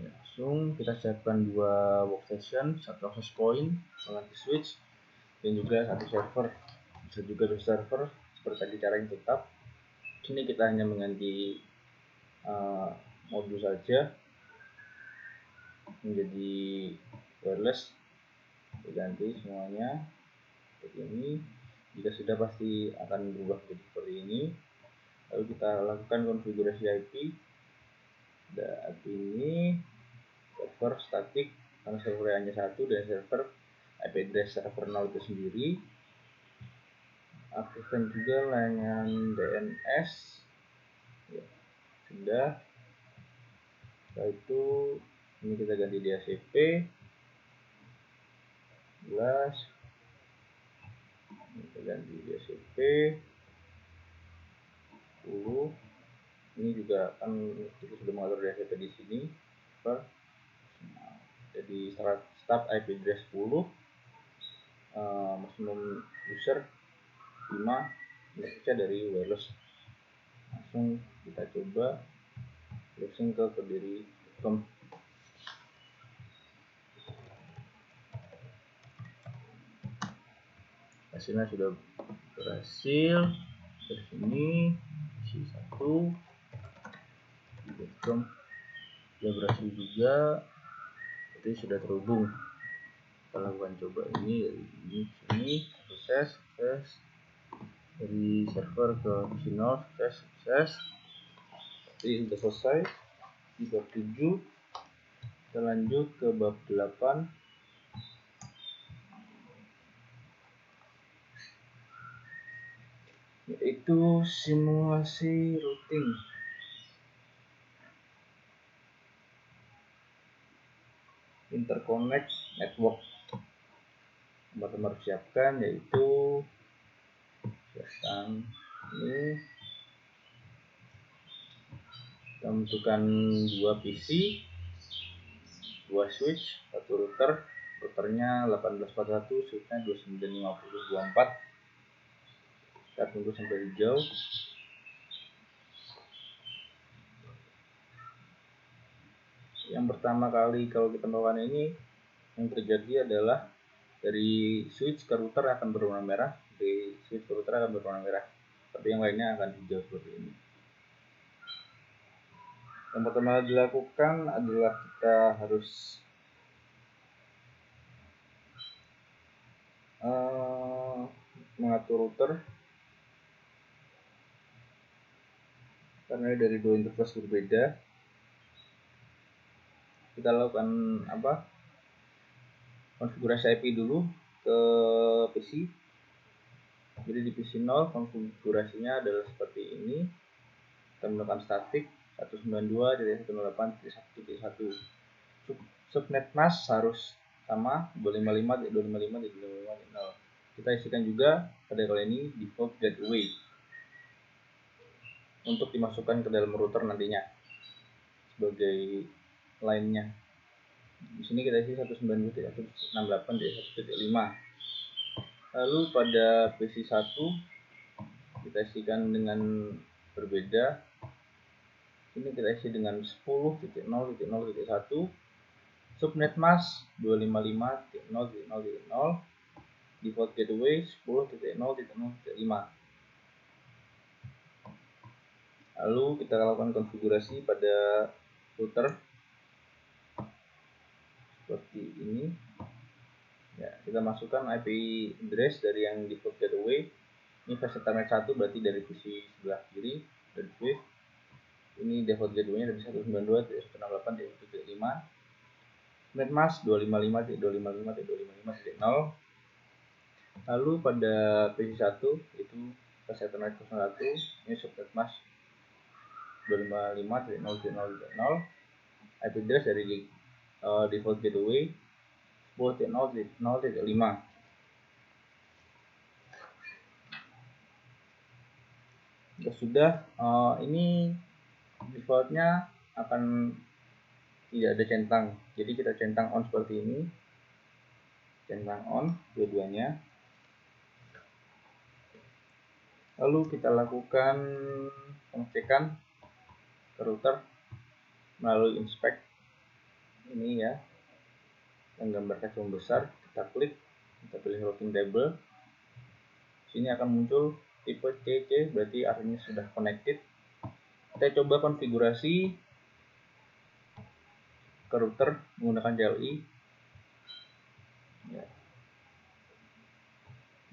Langsung kita siapkan 2 workstation, 1 access point, mengganti switch, dan juga 1 server. Bisa juga 2 server seperti tadi caranya tetap. Sini kita hanya mengganti modul saja menjadi wireless, diganti semuanya seperti ini. Jika sudah pasti akan berubah menjadi seperti ini. Lalu kita lakukan konfigurasi IP. IP ini server statik karena server hanya 1, dan server IP address server 0 itu sendiri. Aktifkan juga layanan DNS. Ya, sudah. Setelah itu ini kita ganti DHCP 11. Kita ganti DHCP 10. Ini juga kan kita sudah mengatur DHCP di sini. Jadi start IP address 10, maksimum user 5, saja dari wireless. Langsung kita coba browsing ke kediri.com. Hasilnya sudah berhasil. Dari sini isi 1.com sudah berhasil juga, berarti sudah terhubung. Kita lakukan coba ini dari sini sukses dari server ke Sinol sukses. Jadi sudah selesai di bab 7. Kita lanjut ke bab 8, yaitu simulasi routing. Interconnect network. Teman-teman harus siapkan, yaitu siapkan ini, kita membutuhkan 2 PC, 2 switch, 1 router. Routernya 1841, switchnya 295024. Kita tunggu sampai hijau. Yang pertama kali kalau kita melakukan ini, yang terjadi adalah dari switch ke router akan berwarna merah, dari switch ke router akan berwarna merah, tapi yang lainnya akan hijau seperti ini. Yang pertama dilakukan adalah kita harus mengatur router karena dari 2 interface berbeda. Kita lakukan konfigurasi IP dulu ke PC. Jadi di PC 0 konfigurasinya adalah seperti ini. Kita menggunakan static 192.168.1.1. Subnet mask harus sama 255.255.255.0. Kita isikan juga pada kali ini default gateway untuk dimasukkan ke dalam router nantinya sebagai lainnya. Di sini kita isi 192.168.1.5. Lalu pada PC 1 kita isikan dengan berbeda. Ini kita isi dengan 10.0.0.1. Subnet mask 255.0.0.0. Default gateway 10.0.0.5. Lalu kita lakukan konfigurasi pada router seperti ini. Ya, kita masukkan IP address dari yang default gateway. Ini versi Ethernet 1, berarti dari PC sebelah kiri dari Swift. Ini default gateway-nya dari 192.168.1.5. Subnet mask 255.255.255.0. Lalu pada PC 1 itu versi Ethernet 01, ini subnet mask 255.0.0.0. IP address dari default gateway 10.0.0.5. Sudah, ini defaultnya akan tidak ada centang, jadi kita centang on seperti ini, centang on dua-duanya. Lalu kita lakukan pengecekan ke router melalui inspect ini ya, yang gambar kacang besar. Kita klik, kita pilih routing table. Sini akan muncul tipe CC, berarti artinya sudah connected. Kita coba konfigurasi ke router menggunakan CLI. Ya.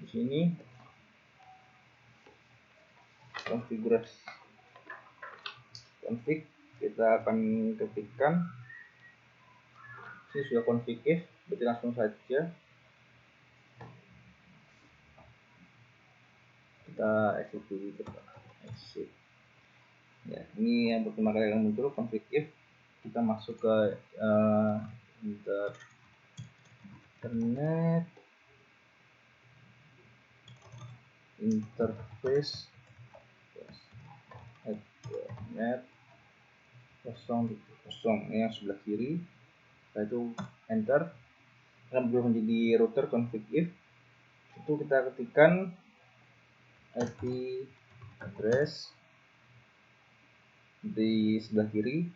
Di sini konfigurasi config, kita akan ketikkan. Ini sudah config if, berarti langsung saja kita exit. Ya, ini yang pertama kali yang muncul config if. Kita masuk ke internet interface net 0.0 ini yang sebelah kiri. Setelah itu enter, akan berubah menjadi router config if. Itu kita ketikkan IP address di sebelah kiri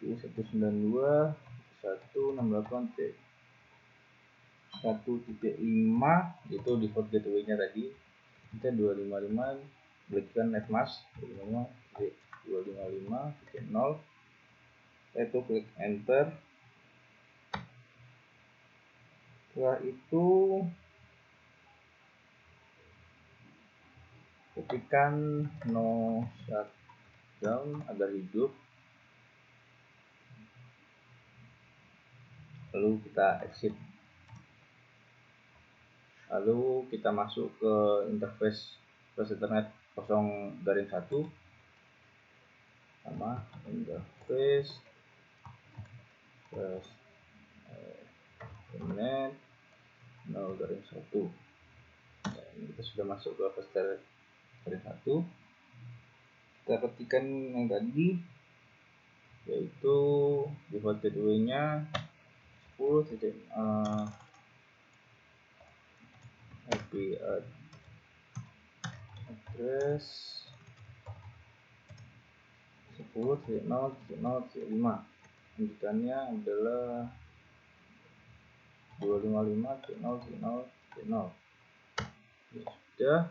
192.168.1.5 itu default gateway-nya tadi. Kita 255 klikkan netmask 255.255.0, itu klik enter. Setelah itu ketikkan no shutdown agar hidup, lalu kita exit, lalu kita masuk ke interface plus internet 0.1 sama interface plus internet 0.1. Ini kita sudah masuk ke plus 0.1. Kita ketikkan yang tadi, yaitu default gateway-nya 10 IP address 10.0.0.5. Lanjutannya adalah 255.0.0.0. Ya sudah,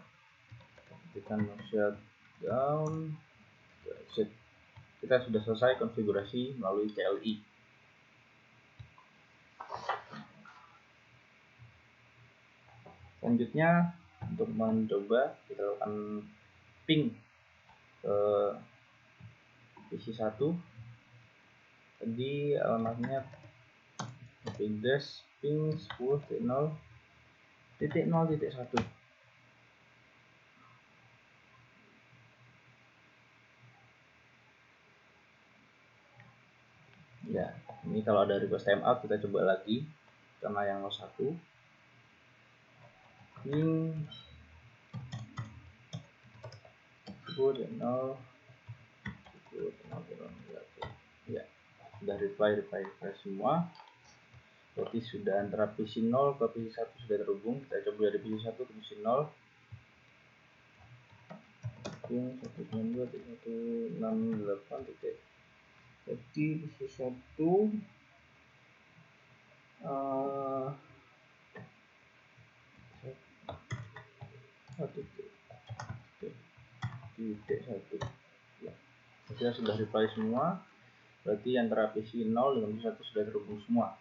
ketikkan no shutdown, exit. Kita sudah selesai konfigurasi melalui CLI. Selanjutnya, untuk mencoba kita lakukan ping ke PC1. Tadi alamatnya IP address ping 10.0.0.1. Ya, ini kalau ada request timeout kita coba lagi karena yang 01. Ping 10.0. Ya, sudah reply semua. Berarti sudah antara PC 0 ke PC 1 sudah terhubung. Kita coba dari PC 1 ke PC 0. Ping 192.168. Jadi PC 1 1.1. Ya, saya sudah reply semua. Berarti antara PC 0 dengan PC 1 sudah terhubung semua.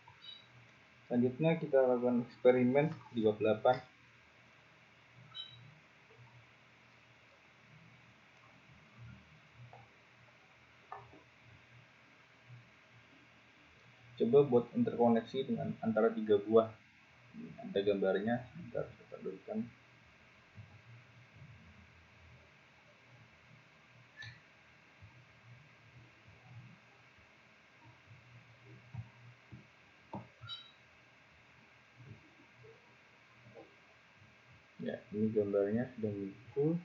Selanjutnya kita lakukan eksperimen di bab 8. Coba buat interkoneksi dengan antara 3 buah. Ada gambarnya, sebentar kita berikan. Ya, ini gambarnya sudah muncul.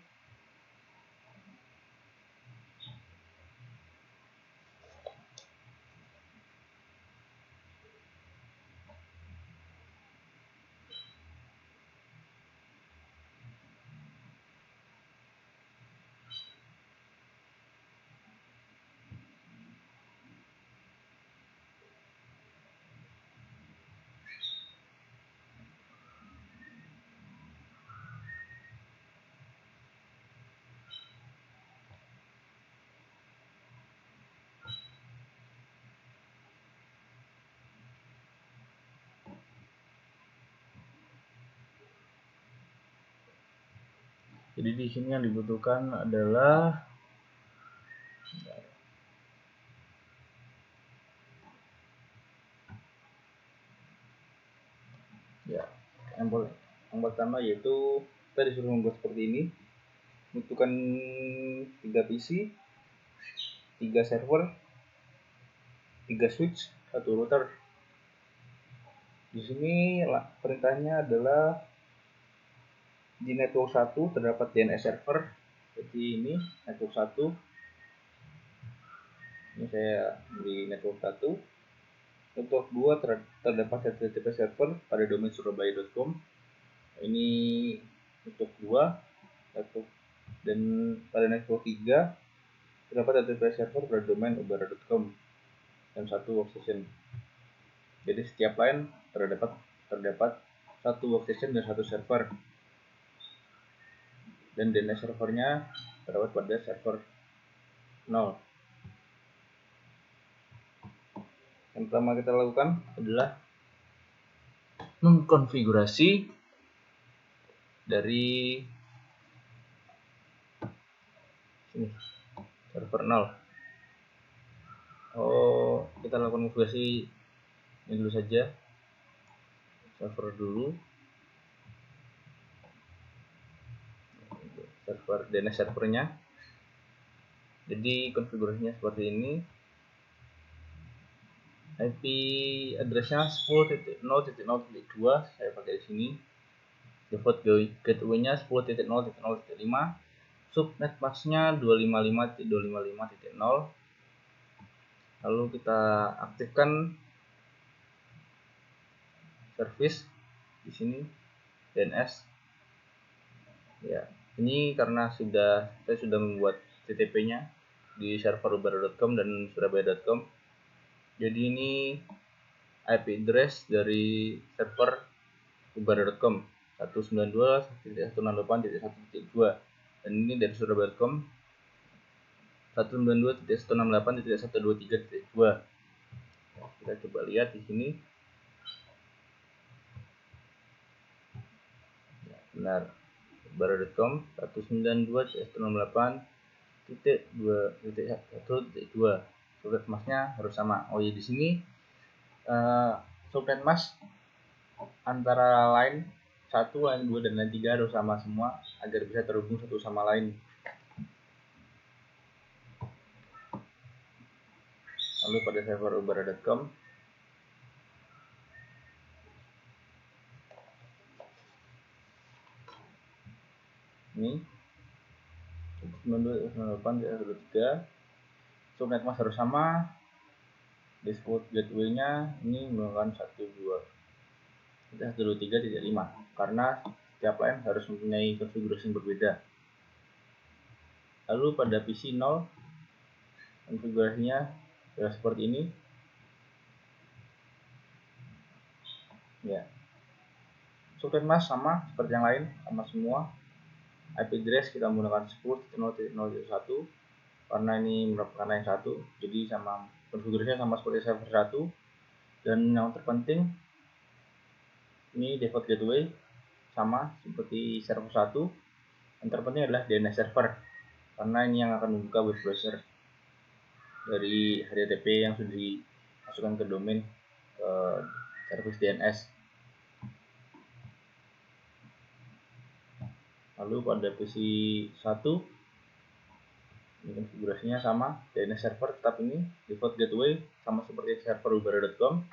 Jadi di sini yang dibutuhkan adalah ya, yang pertama yaitu kita disuruh membuat seperti ini. Butuhkan 3 PC, 3 server, 3 switch, 1 router. Di sini perintahnya adalah di network 1 terdapat DNS server. Jadi ini network 1. Ini saya di network 1. Network 2 terdapat HTTP server pada domain surabaya.com. Ini network 2. Dan pada network 3 terdapat HTTP server pada domain ubara.com dan satu workstation. Jadi setiap line terdapat satu workstation dan satu server. Dan DNS servernya terdapat pada server 0. Yang pertama kita lakukan adalah mengkonfigurasi dari sini server 0. Kita lakukan konfigurasi ini dulu saja, server dulu, server DNS servernya. Jadi konfigurasinya seperti ini. IP addressnya 10.0.0.2 saya pakai di sini. Default gateway-nya 10.0.0.5. Subnet masknya 255.255.0. Lalu kita aktifkan service di sini DNS. Ya, ini karena saya sudah membuat TTP-nya di server ubara.com dan surabaya.com. Jadi ini IP address dari server ubara.com 192.168.1.2 dan ini dari surabaya.com 192.168.123.2. Kita coba lihat di sini. Ya, benar. ubara.com 192.168.2.1.2. Subnet masknya harus sama. Oh ya, di sini subnet mask antara line 1, line 2 dan line 3 harus sama semua agar bisa terhubung satu sama lain. Lalu pada server ubara.com ini 192.168.1.3. Subnet mask harus sama. Default gateway-nya ini menggunakan 123.5 karena setiap line harus mempunyai konfigurasi yang berbeda. Lalu pada PC 0 konfigurasinya seperti ini. Ya. Subnet mask sama seperti yang lain, sama semua. IP address kita menggunakan 10.0.0.1 karena ini merupakan line 1, jadi sama konfigurasinya sama seperti server 1. Dan yang terpenting ini default gateway sama seperti server 1. Yang terpenting adalah DNS server karena ini yang akan membuka web browser dari HTTP yang sudah dimasukkan ke domain service DNS. Lalu pada PC 1 ini konfigurasinya sama, DNS server tetap ini, default gateway sama seperti server ubara.com.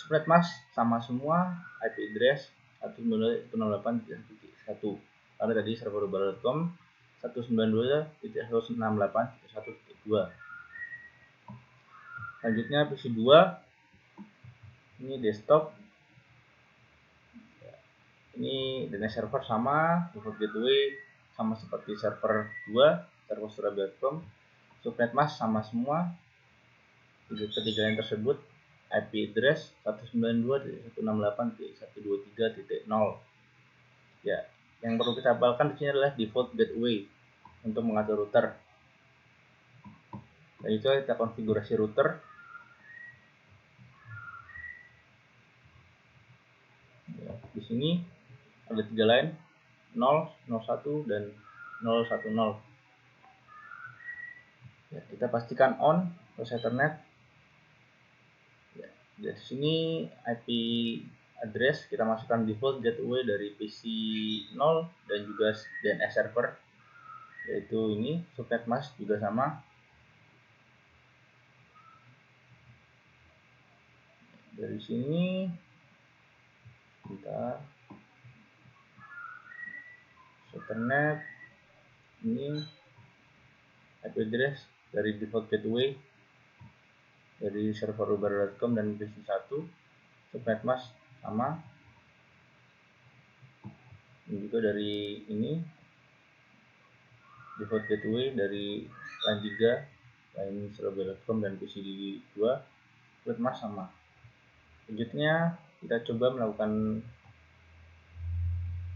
Subnet mask sama semua, IP address 192.168.1. Karena tadi server ubara.com 192.168.1.2. Selanjutnya PC 2 ini desktop. Ini DNS server sama, default gateway sama seperti server 2, server surabaya.com. Subnet mask sama semua. Ketiga yang tersebut IP address 192.168.123.0. Ya, yang perlu kita hafalkan di sini adalah default gateway untuk mengatur router. Dan itu kita konfigurasi router. Ya, di sini ada 3 line 0, 01 dan 010. Ya, kita pastikan on terus Ethernet. Ya, di sini IP address kita masukkan default gateway dari PC 0 dan juga DNS server, yaitu ini. Subnet mask juga sama. Dari sini kita Ethernet, ini IP address dari default gateway dari server ubara.com dan PC 1. Subnet mask sama. Ini juga dari ini default gateway dari line lain surabaya.com dan PC2 klik mas sama. Selanjutnya kita coba melakukan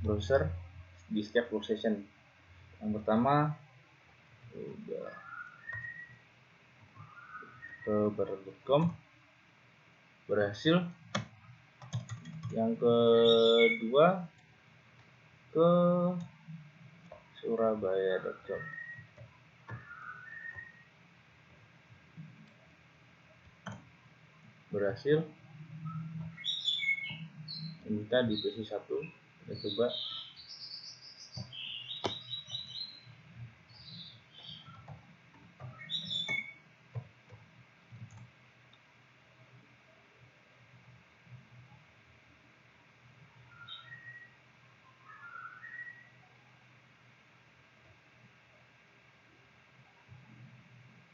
browser di setiap workstation. Yang pertama ke barat.com, berhasil. Yang kedua ke surabaya.com, berhasil. Kita di PC1 kita coba.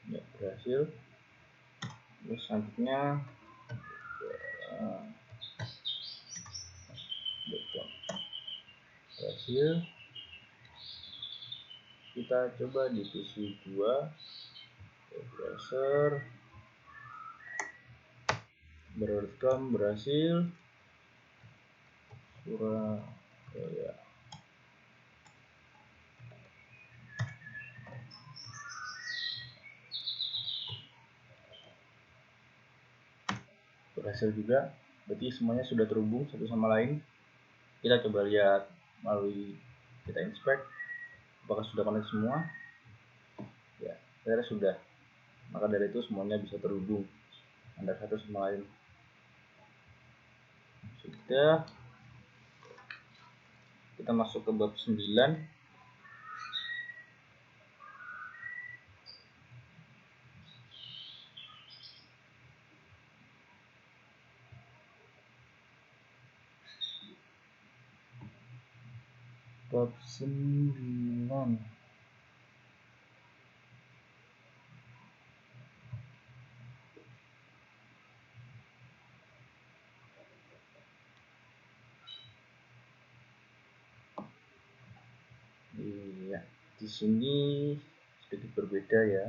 Ya, berhasil. Terus selanjutnya berhasil. Kita coba di PC2 browser barat.com, berhasil. Surabaya. Berhasil juga, berarti semuanya sudah terhubung satu sama lain. Kita coba lihat melalui kita inspect apakah sudah connect semua. Ya, ternyata sudah. Maka dari itu semuanya bisa terhubung antara satu sama lain. Sudah. Kita masuk ke bab 9. Bab 9. Iya, di sini sedikit berbeda ya.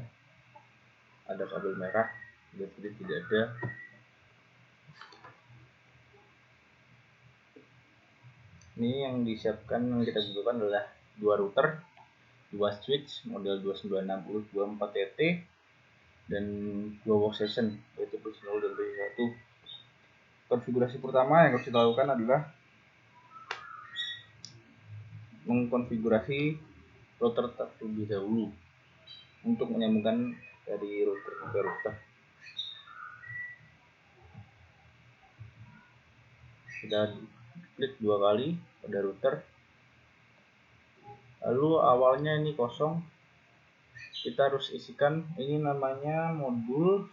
Ada kabel merah, jadi tidak ada. Ini yang disiapkan, yang kita butuhkan adalah dua router, dua switch model 296024TT, dan dua workstation yaitu PC0 dan PC1. Konfigurasi pertama yang harus kita lakukan adalah mengkonfigurasi router terlebih dahulu untuk menyambungkan dari router ke router. Kita klik dua kali pada router, lalu awalnya ini kosong, kita harus isikan ini namanya modul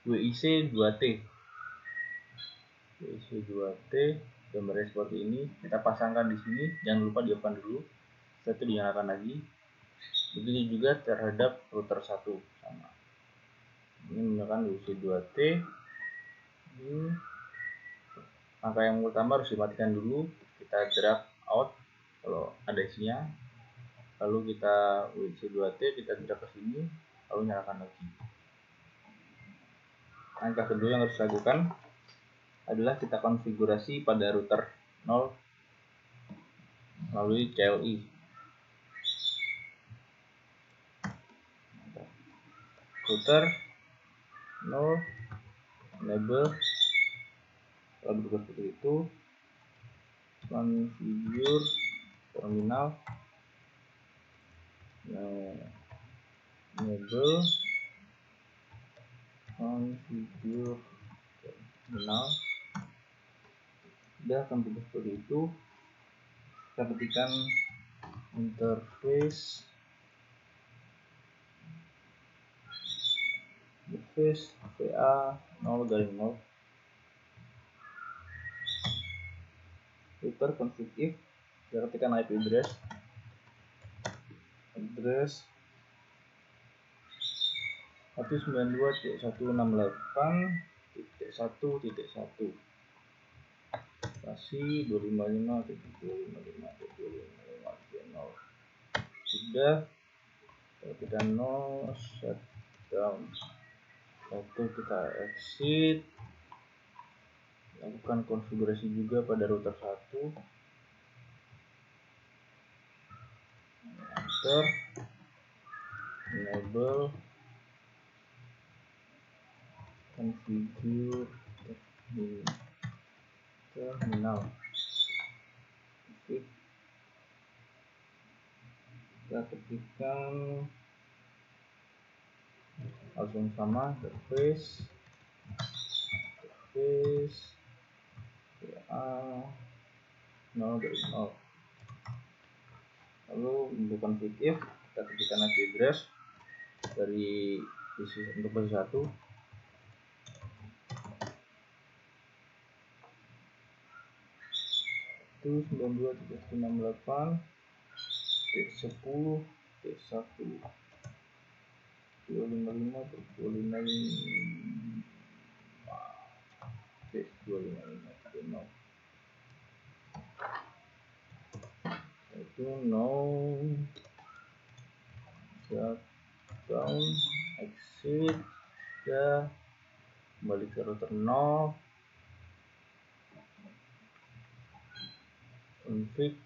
WIC2T. WIC2T gambarnya seperti ini, kita pasangkan di sini, jangan lupa di-off dulu, setelah itu dinyalakan lagi. Begitu juga terhadap router 1 sama. Ini menggunakan WIC2T. Langkah yang pertama harus dimatikan dulu, kita drag out kalau ada isinya, lalu kita WIC2T, kita drag ke sini, lalu nyalakan lagi. Langkah kedua yang harus dilakukan adalah kita konfigurasi pada router 0 melalui CLI. Router 0 enable, kalau berikut seperti itu, configure terminal, enable configure terminal. Sudah configure seperti itu, kita ketikkan interface VA 0/0 router config if, kita ketikkan IP address 192.168.1.1 kasih 255.255.255.0. Sudah, kita no set down. Lalu kita exit, lakukan konfigurasi juga pada router 1. Enter, enable, configure terminal. Kita ketikkan langsung sama, interface ya 0 dari 0. Lalu bukan fiktif, kita ketikkan IP address dari untuk versi 1. Itu 92.168.10.1 255.255.0 itu no shutdown, exit, ya kembali ke router 0, config.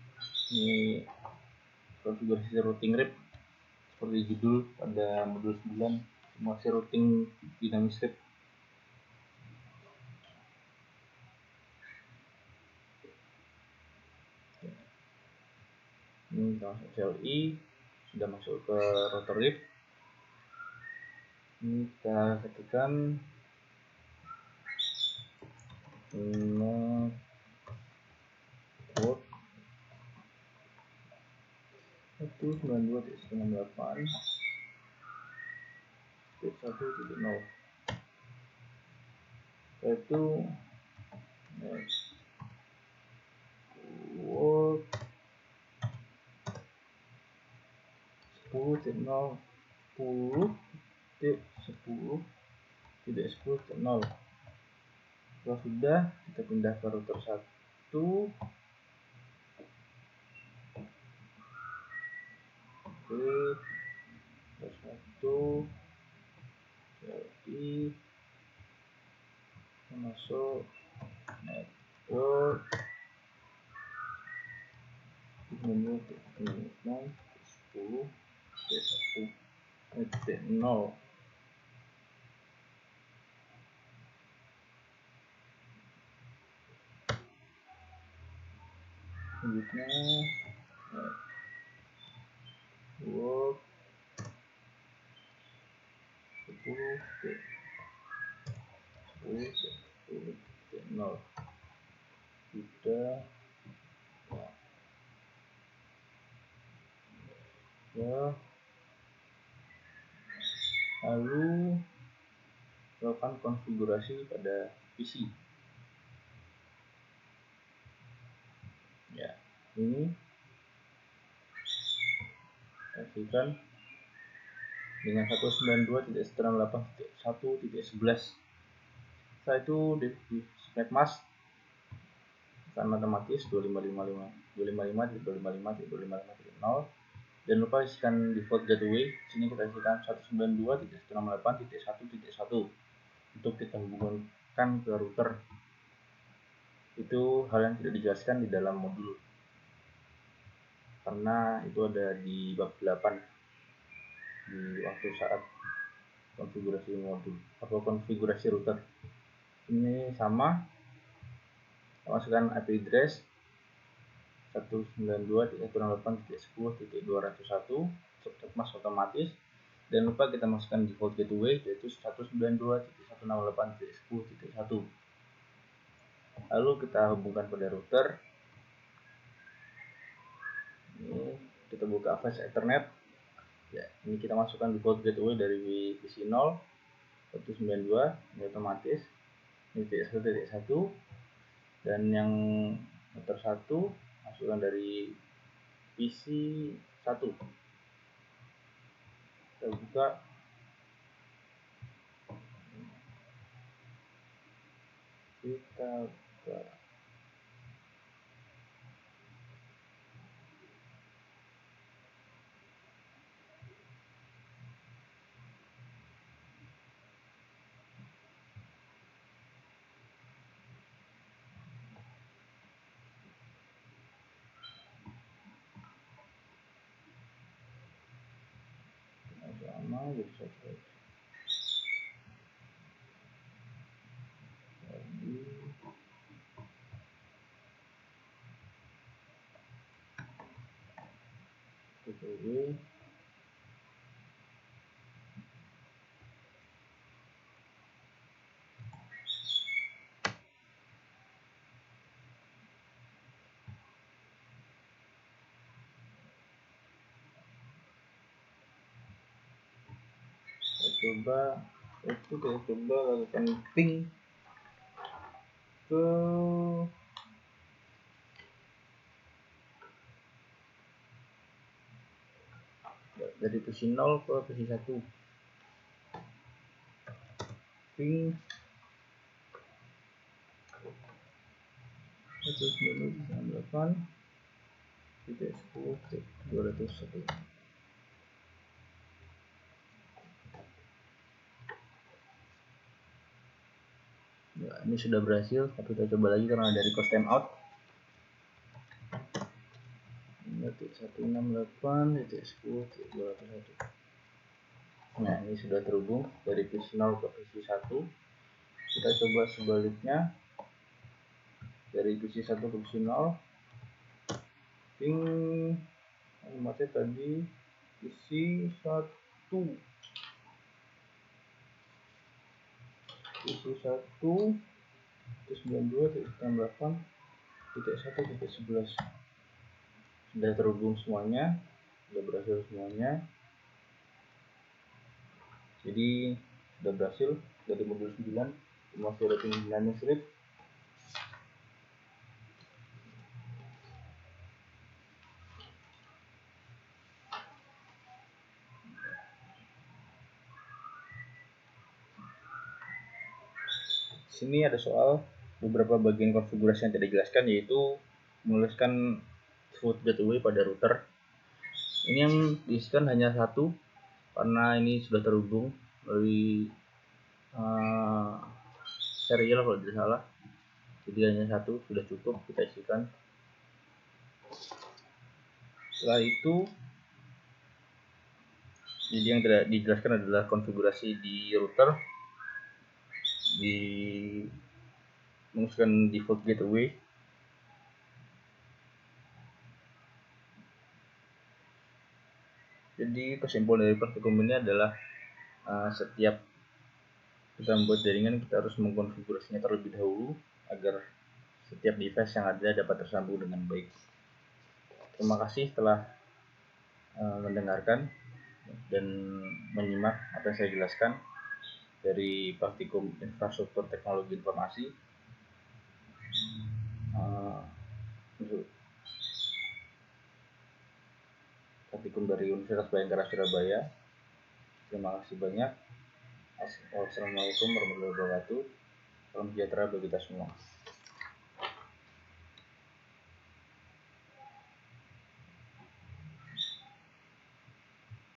Ini konfigurasi routing RIP seperti judul pada modul 9, simulasi routing dinamis RIP. Ini kita masuk CLI, sudah masuk ke router RIP. Ini kita ketikkan network 192.168.1.0, yaitu network 10.10.10.10.0. Kalau sudah, kita pindah ke router 1. Router 1 jadi masuk network 10.10.10.0. Selanjutnya network 10.10.10.0 sudah ya. Lalu lakukan konfigurasi pada PC. Ya, ini pastikan dengan 192.168.1.11. Setelah itu di spec mask akan otomatis 255.255.255.255.0. Dan lupa isikan default gateway. Sini kita isikan 192.168.1.1 untuk kita hubungkan ke router. Itu hal yang tidak dijelaskan di dalam modul, karena itu ada di bab 8 di waktu saat konfigurasi modul atau konfigurasi router. Ini sama, masukkan IP address 192.168.10.201 subnet otomatis, dan lupa kita masukkan default gateway yaitu 192.168.10.1. Lalu kita hubungkan pada router. Ini kita buka flash ethernet. Ya, ini kita masukkan default gateway dari PC 0 192, ini otomatis. Ini titik 1, dan yang router 1 masukkan dari PC 1. Kita buka. jadi satu lagi. Oke. Kita coba lakukan ping ke dari posisi 0 ke posisi 1. Ping 198 titik 10 titik 201. Ya, ini sudah berhasil, tapi kita coba lagi karena dari cost time out. 168 titik 10 titik 201. Nah, ini sudah terhubung dari posisi 0 ke posisi 1. Kita coba sebaliknya dari posisi 1 ke posisi 0. Ping alamatnya tadi posisi 1. Posisi 1 92.98 titik 1 titik 11. Sudah terhubung semuanya, sudah berhasil semuanya. Jadi sudah berhasil dari modul 9. Masih ada penggunaannya slip. Sini ada soal beberapa bagian konfigurasi yang tidak dijelaskan, yaitu menuliskan default gateway pada router. Ini yang diisikan hanya satu karena ini sudah terhubung melalui serial kalau tidak salah. Jadi hanya satu sudah cukup kita isikan. Setelah itu, jadi yang tidak dijelaskan adalah konfigurasi di router, di menuliskan default gateway. Jadi kesimpulan dari praktikum ini adalah setiap kita membuat jaringan, kita harus mengkonfigurasinya terlebih dahulu agar setiap device yang ada dapat tersambung dengan baik. Terima kasih telah mendengarkan dan menyimak apa yang saya jelaskan dari praktikum infrastruktur teknologi informasi praktikum dari Universitas Bhayangkara Surabaya. Terima kasih banyak. Wassalamualaikum warahmatullahi wabarakatuh. Salam sejahtera bagi kita semua.